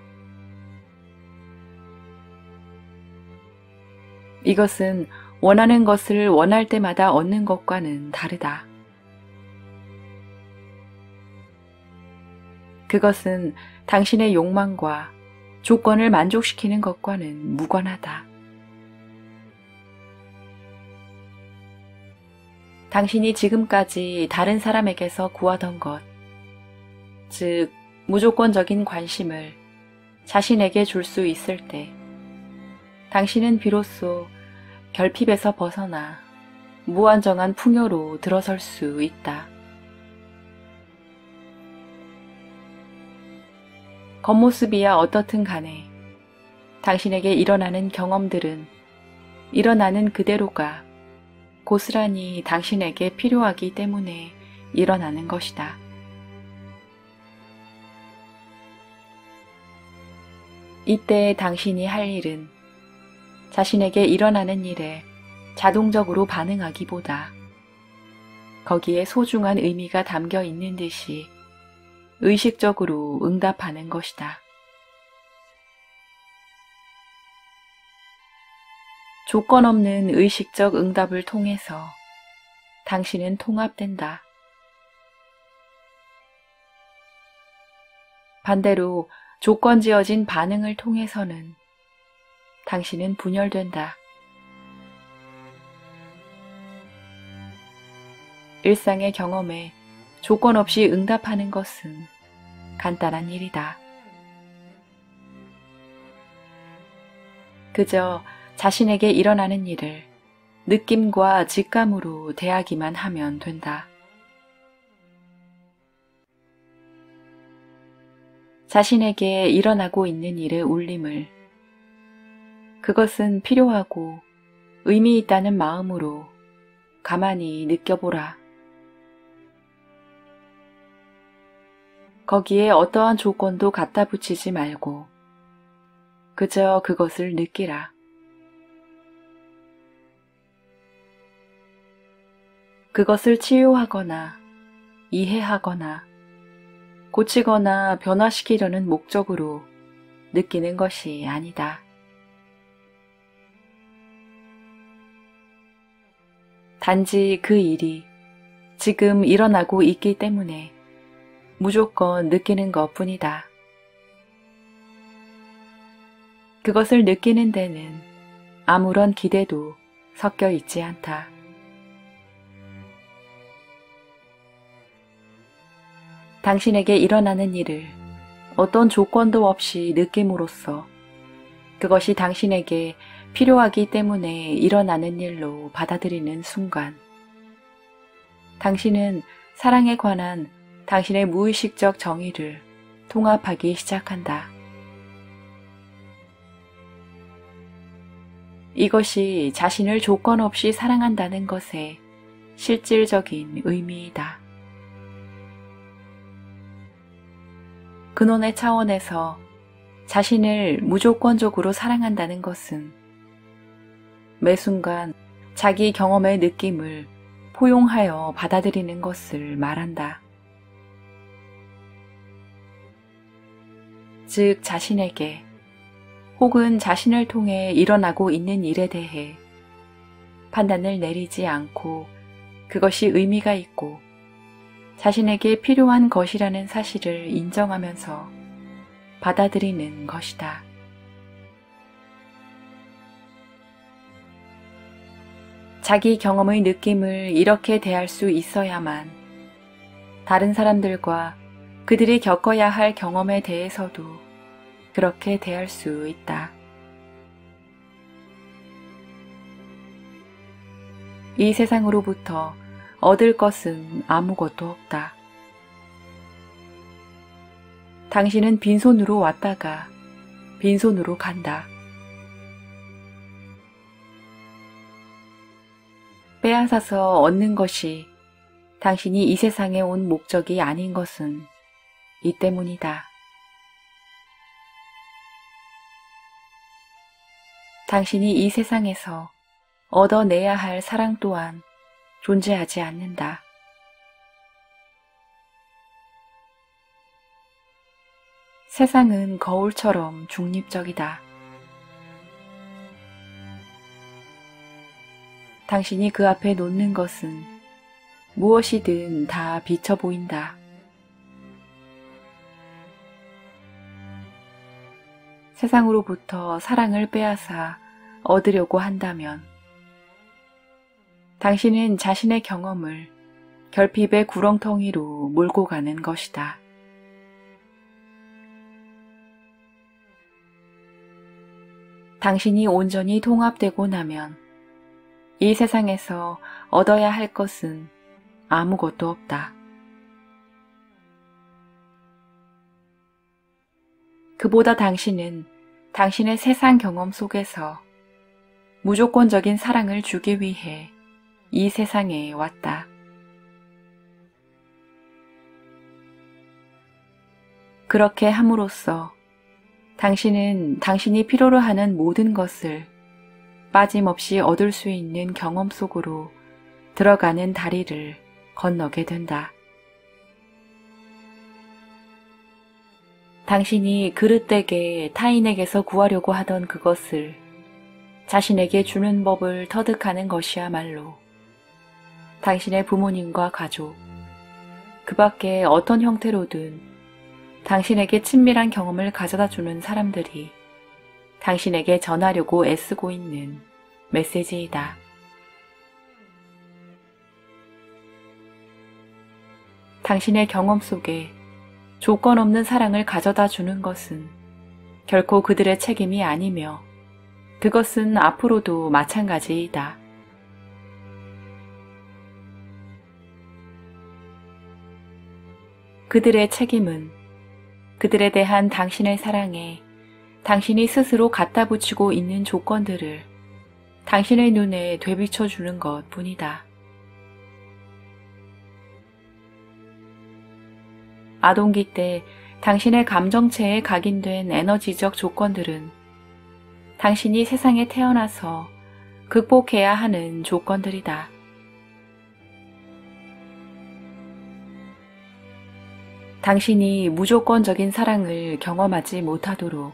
이것은 원하는 것을 원할 때마다 얻는 것과는 다르다. 그것은 당신의 욕망과 조건을 만족시키는 것과는 무관하다. 당신이 지금까지 다른 사람에게서 구하던 것, 즉 무조건적인 관심을 자신에게 줄 수 있을 때 당신은 비로소 결핍에서 벗어나 무한정한 풍요로 들어설 수 있다. 겉모습이야 어떻든 간에 당신에게 일어나는 경험들은 일어나는 그대로가 고스란히 당신에게 필요하기 때문에 일어나는 것이다. 이때 당신이 할 일은 자신에게 일어나는 일에 자동적으로 반응하기보다 거기에 소중한 의미가 담겨 있는 듯이 의식적으로 응답하는 것이다. 조건 없는 의식적 응답을 통해서 당신은 통합된다. 반대로 조건 지어진 반응을 통해서는 당신은 분열된다. 일상의 경험에 조건 없이 응답하는 것은 간단한 일이다. 그저 자신에게 일어나는 일을 느낌과 직감으로 대하기만 하면 된다. 자신에게 일어나고 있는 일의 울림을 그것은 필요하고 의미 있다는 마음으로 가만히 느껴보라. 거기에 어떠한 조건도 갖다 붙이지 말고 그저 그것을 느끼라. 그것을 치유하거나 이해하거나 고치거나 변화시키려는 목적으로 느끼는 것이 아니다. 단지 그 일이 지금 일어나고 있기 때문에 무조건 느끼는 것뿐이다. 그것을 느끼는 데는 아무런 기대도 섞여 있지 않다. 당신에게 일어나는 일을 어떤 조건도 없이 느낌으로써 그것이 당신에게 필요하기 때문에 일어나는 일로 받아들이는 순간 당신은 사랑에 관한 당신의 무의식적 정의를 통합하기 시작한다. 이것이 자신을 조건 없이 사랑한다는 것의 실질적인 의미이다. 근원의 차원에서 자신을 무조건적으로 사랑한다는 것은 매 순간 자기 경험의 느낌을 포용하여 받아들이는 것을 말한다. 즉, 자신에게 혹은 자신을 통해 일어나고 있는 일에 대해 판단을 내리지 않고 그것이 의미가 있고 자신에게 필요한 것이라는 사실을 인정하면서 받아들이는 것이다. 자기 경험의 느낌을 이렇게 대할 수 있어야만 다른 사람들과 그들이 겪어야 할 경험에 대해서도 그렇게 대할 수 있다. 이 세상으로부터 얻을 것은 아무것도 없다. 당신은 빈손으로 왔다가 빈손으로 간다. 빼앗아서 얻는 것이 당신이 이 세상에 온 목적이 아닌 것은 이 때문이다. 당신이 이 세상에서 얻어내야 할 사랑 또한 존재하지 않는다. 세상은 거울처럼 중립적이다. 당신이 그 앞에 놓는 것은 무엇이든 다 비쳐 보인다. 세상으로부터 사랑을 빼앗아 얻으려고 한다면 당신은 자신의 경험을 결핍의 구렁텅이로 몰고 가는 것이다. 당신이 온전히 통합되고 나면 이 세상에서 얻어야 할 것은 아무것도 없다. 그보다 당신은 당신의 세상 경험 속에서 무조건적인 사랑을 주기 위해 이 세상에 왔다. 그렇게 함으로써 당신은 당신이 필요로 하는 모든 것을 빠짐없이 얻을 수 있는 경험 속으로 들어가는 다리를 건너게 된다. 당신이 그릇되게 타인에게서 구하려고 하던 그것을 자신에게 주는 법을 터득하는 것이야말로 당신의 부모님과 가족, 그 밖에 어떤 형태로든 당신에게 친밀한 경험을 가져다 주는 사람들이 당신에게 전하려고 애쓰고 있는 메시지이다. 당신의 경험 속에 조건 없는 사랑을 가져다 주는 것은 결코 그들의 책임이 아니며 그것은 앞으로도 마찬가지이다. 그들의 책임은 그들에 대한 당신의 사랑에 당신이 스스로 갖다 붙이고 있는 조건들을 당신의 눈에 되비춰 주는 것 뿐이다. 아동기 때 당신의 감정체에 각인된 에너지적 조건들은 당신이 세상에 태어나서 극복해야 하는 조건들이다. 당신이 무조건적인 사랑을 경험하지 못하도록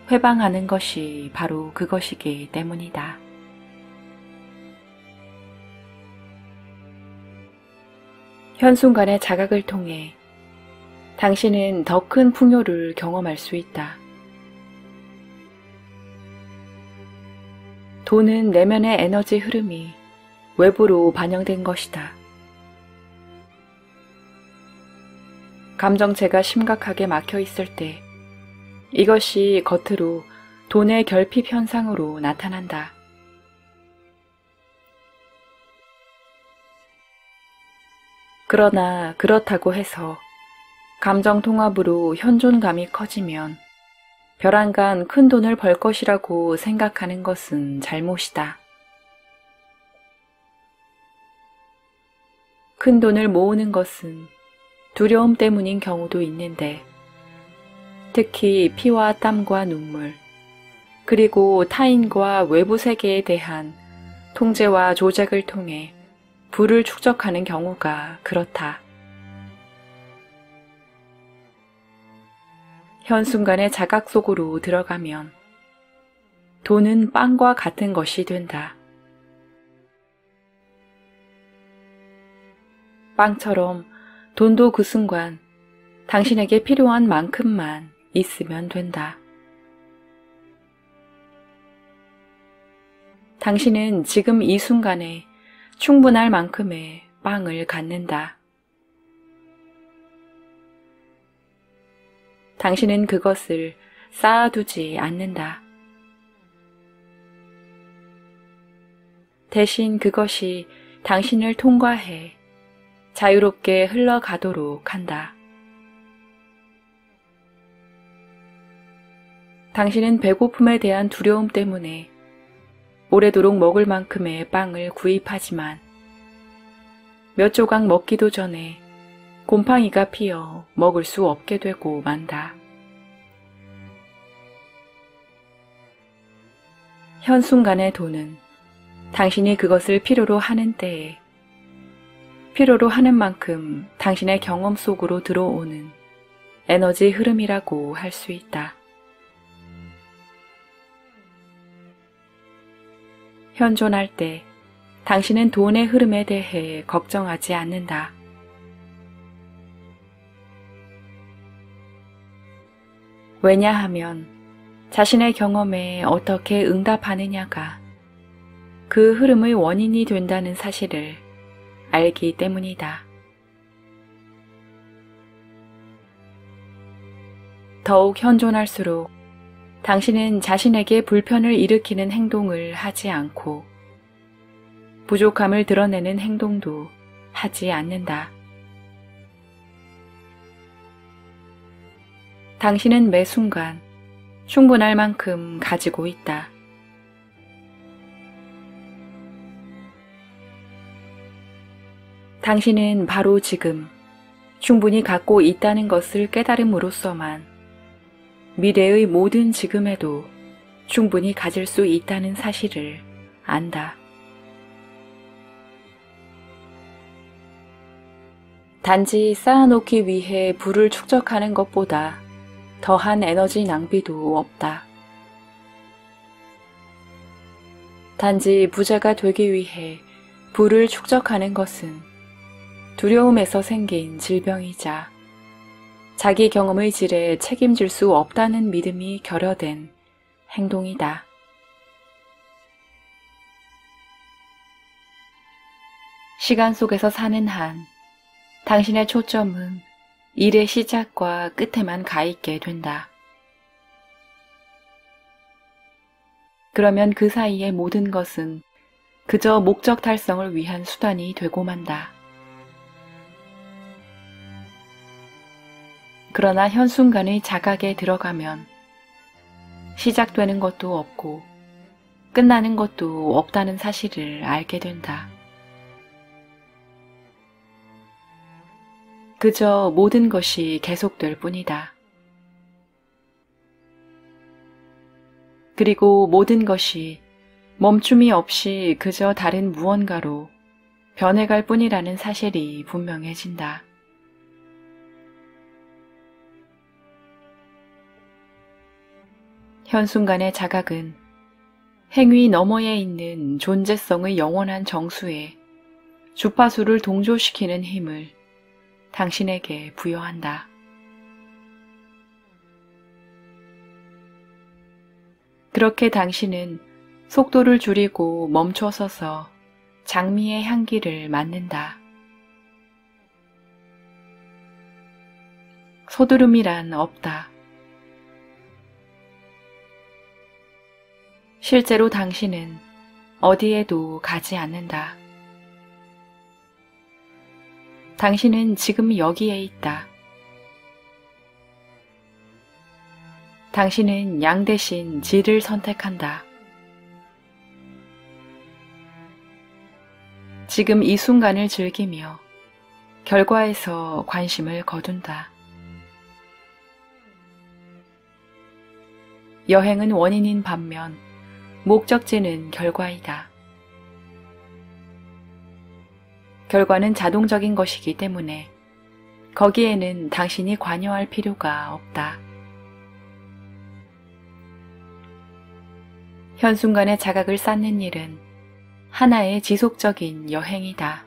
회방하는 것이 바로 그것이기 때문이다. 현순간의 자각을 통해 당신은 더 큰 풍요를 경험할 수 있다. 돈은 내면의 에너지 흐름이 외부로 반영된 것이다. 감정체가 심각하게 막혀 있을 때 이것이 겉으로 돈의 결핍 현상으로 나타난다. 그러나 그렇다고 해서 감정 통합으로 현존감이 커지면 벼랑간 큰 돈을 벌 것이라고 생각하는 것은 잘못이다. 큰 돈을 모으는 것은 두려움 때문인 경우도 있는데, 특히 피와 땀과 눈물, 그리고 타인과 외부 세계에 대한 통제와 조작을 통해 부를 축적하는 경우가 그렇다. 현 순간의 자각 속으로 들어가면 돈은 빵과 같은 것이 된다. 빵처럼 돈도 그 순간 당신에게 필요한 만큼만 있으면 된다. 당신은 지금 이 순간에 충분할 만큼의 빵을 갖는다. 당신은 그것을 쌓아두지 않는다. 대신 그것이 당신을 통과해 자유롭게 흘러가도록 한다. 당신은 배고픔에 대한 두려움 때문에 오래도록 먹을 만큼의 빵을 구입하지만 몇 조각 먹기도 전에 곰팡이가 피어 먹을 수 없게 되고 만다. 현 순간의 돈은 당신이 그것을 필요로 하는 때에 필요로 하는 만큼 당신의 경험 속으로 들어오는 에너지 흐름이라고 할 수 있다. 현존할 때 당신은 돈의 흐름에 대해 걱정하지 않는다. 왜냐하면 자신의 경험에 어떻게 응답하느냐가 그 흐름의 원인이 된다는 사실을 알기 때문이다. 더욱 현존할수록 당신은 자신에게 불편을 일으키는 행동을 하지 않고 부족함을 드러내는 행동도 하지 않는다. 당신은 매 순간 충분할 만큼 가지고 있다. 당신은 바로 지금 충분히 갖고 있다는 것을 깨달음으로써만 미래의 모든 지금에도 충분히 가질 수 있다는 사실을 안다. 단지 쌓아놓기 위해 부를 축적하는 것보다 더한 에너지 낭비도 없다. 단지 부자가 되기 위해 부를 축적하는 것은 두려움에서 생긴 질병이자 자기 경험의 질에 책임질 수 없다는 믿음이 결여된 행동이다. 시간 속에서 사는 한 당신의 초점은 일의 시작과 끝에만 가 있게 된다. 그러면 그 사이의 모든 것은 그저 목적 달성을 위한 수단이 되고 만다. 그러나 현 순간의 자각에 들어가면 시작되는 것도 없고 끝나는 것도 없다는 사실을 알게 된다. 그저 모든 것이 계속될 뿐이다. 그리고 모든 것이 멈춤이 없이 그저 다른 무언가로 변해갈 뿐이라는 사실이 분명해진다. 현 순간의 자각은 행위 너머에 있는 존재성의 영원한 정수에 주파수를 동조시키는 힘을 당신에게 부여한다. 그렇게 당신은 속도를 줄이고 멈춰서서 장미의 향기를 맡는다. 소두름이란 없다. 실제로 당신은 어디에도 가지 않는다. 당신은 지금 여기에 있다. 당신은 양 대신 질을 선택한다. 지금 이 순간을 즐기며 결과에서 관심을 거둔다. 여행은 원인인 반면 목적지는 결과이다. 결과는 자동적인 것이기 때문에 거기에는 당신이 관여할 필요가 없다. 현 순간의 자각을 쌓는 일은 하나의 지속적인 여행이다.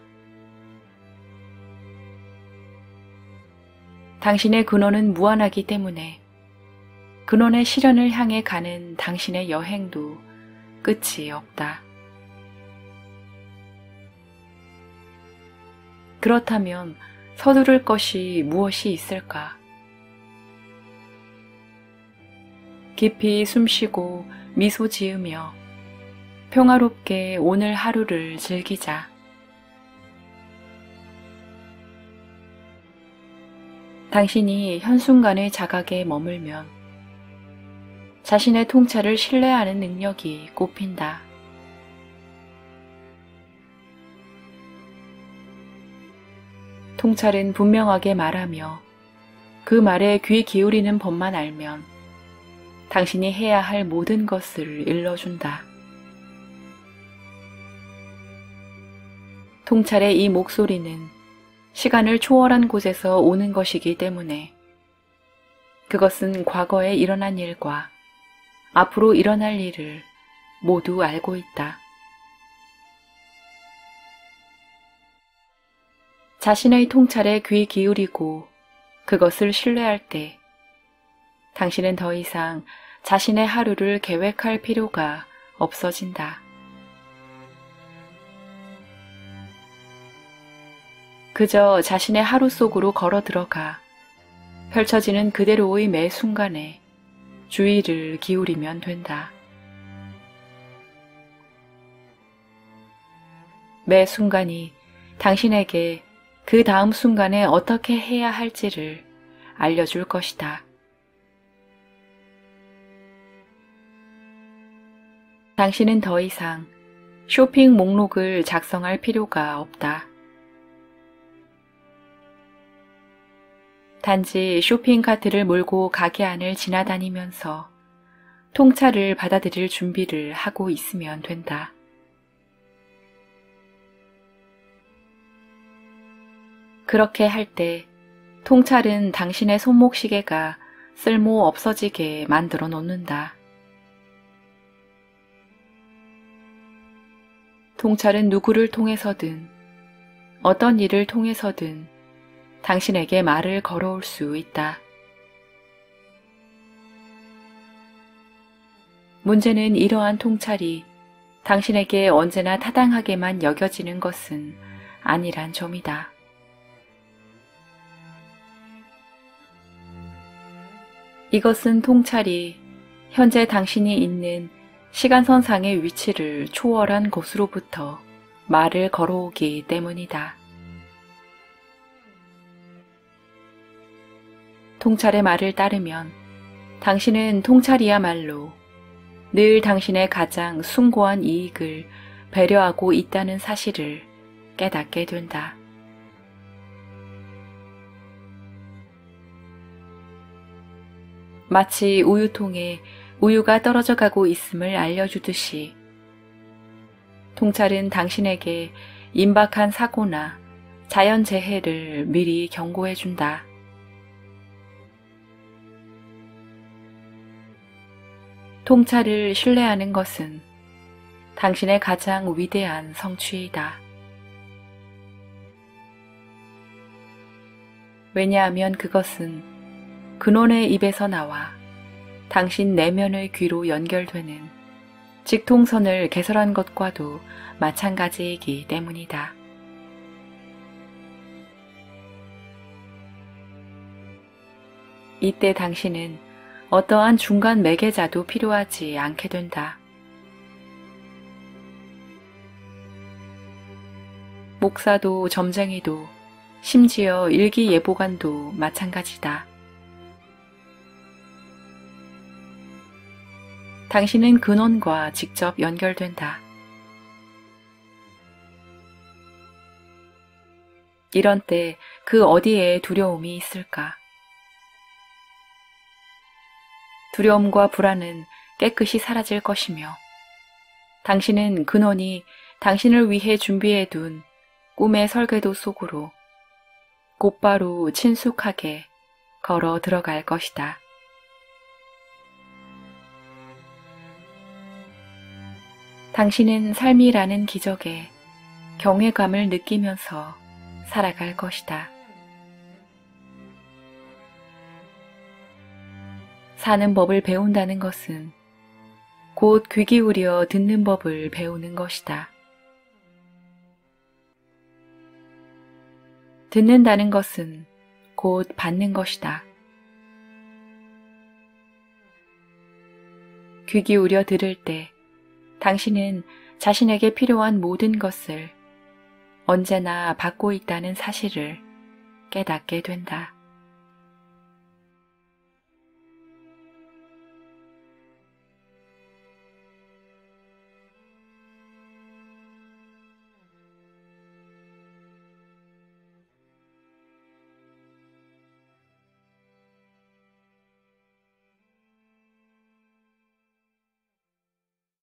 당신의 근원은 무한하기 때문에 근원의 실현을 향해 가는 당신의 여행도 끝이 없다. 그렇다면 서두를 것이 무엇이 있을까? 깊이 숨쉬고 미소 지으며 평화롭게 오늘 하루를 즐기자. 당신이 현 순간의 자각에 머물면 자신의 통찰을 신뢰하는 능력이 꼽힌다. 통찰은 분명하게 말하며 그 말에 귀 기울이는 법만 알면 당신이 해야 할 모든 것을 일러준다. 통찰의 이 목소리는 시간을 초월한 곳에서 오는 것이기 때문에 그것은 과거에 일어난 일과 앞으로 일어날 일을 모두 알고 있다. 자신의 통찰에 귀 기울이고 그것을 신뢰할 때 당신은 더 이상 자신의 하루를 계획할 필요가 없어진다. 그저 자신의 하루 속으로 걸어 들어가 펼쳐지는 그대로의 매 순간에 주의를 기울이면 된다. 매 순간이 당신에게 그 다음 순간에 어떻게 해야 할지를 알려줄 것이다. 당신은 더 이상 쇼핑 목록을 작성할 필요가 없다. 단지 쇼핑 카트를 몰고 가게 안을 지나다니면서 통찰을 받아들일 준비를 하고 있으면 된다. 그렇게 할 때 통찰은 당신의 손목시계가 쓸모 없어지게 만들어 놓는다. 통찰은 누구를 통해서든 어떤 일을 통해서든 당신에게 말을 걸어올 수 있다. 문제는 이러한 통찰이 당신에게 언제나 타당하게만 여겨지는 것은 아니란 점이다. 이것은 통찰이 현재 당신이 있는 시간선상의 위치를 초월한 곳으로부터 말을 걸어오기 때문이다. 통찰의 말을 따르면 당신은 통찰이야말로 늘 당신의 가장 숭고한 이익을 배려하고 있다는 사실을 깨닫게 된다. 마치 우유통에 우유가 떨어져 가고 있음을 알려주듯이 통찰은 당신에게 임박한 사고나 자연재해를 미리 경고해준다. 통찰을 신뢰하는 것은 당신의 가장 위대한 성취이다. 왜냐하면 그것은 근원의 입에서 나와 당신 내면의 귀로 연결되는 직통선을 개설한 것과도 마찬가지이기 때문이다. 이때 당신은 어떠한 중간 매개자도 필요하지 않게 된다. 목사도 점쟁이도 심지어 일기예보관도 마찬가지다. 당신은 근원과 직접 연결된다. 이런 때 그 어디에 두려움이 있을까? 두려움과 불안은 깨끗이 사라질 것이며 당신은 근원이 당신을 위해 준비해둔 꿈의 설계도 속으로 곧바로 친숙하게 걸어 들어갈 것이다. 당신은 삶이라는 기적에 경외감을 느끼면서 살아갈 것이다. 사는 법을 배운다는 것은 곧 귀 기울여 듣는 법을 배우는 것이다. 듣는다는 것은 곧 받는 것이다. 귀 기울여 들을 때 당신은 자신에게 필요한 모든 것을 언제나 받고 있다는 사실을 깨닫게 된다.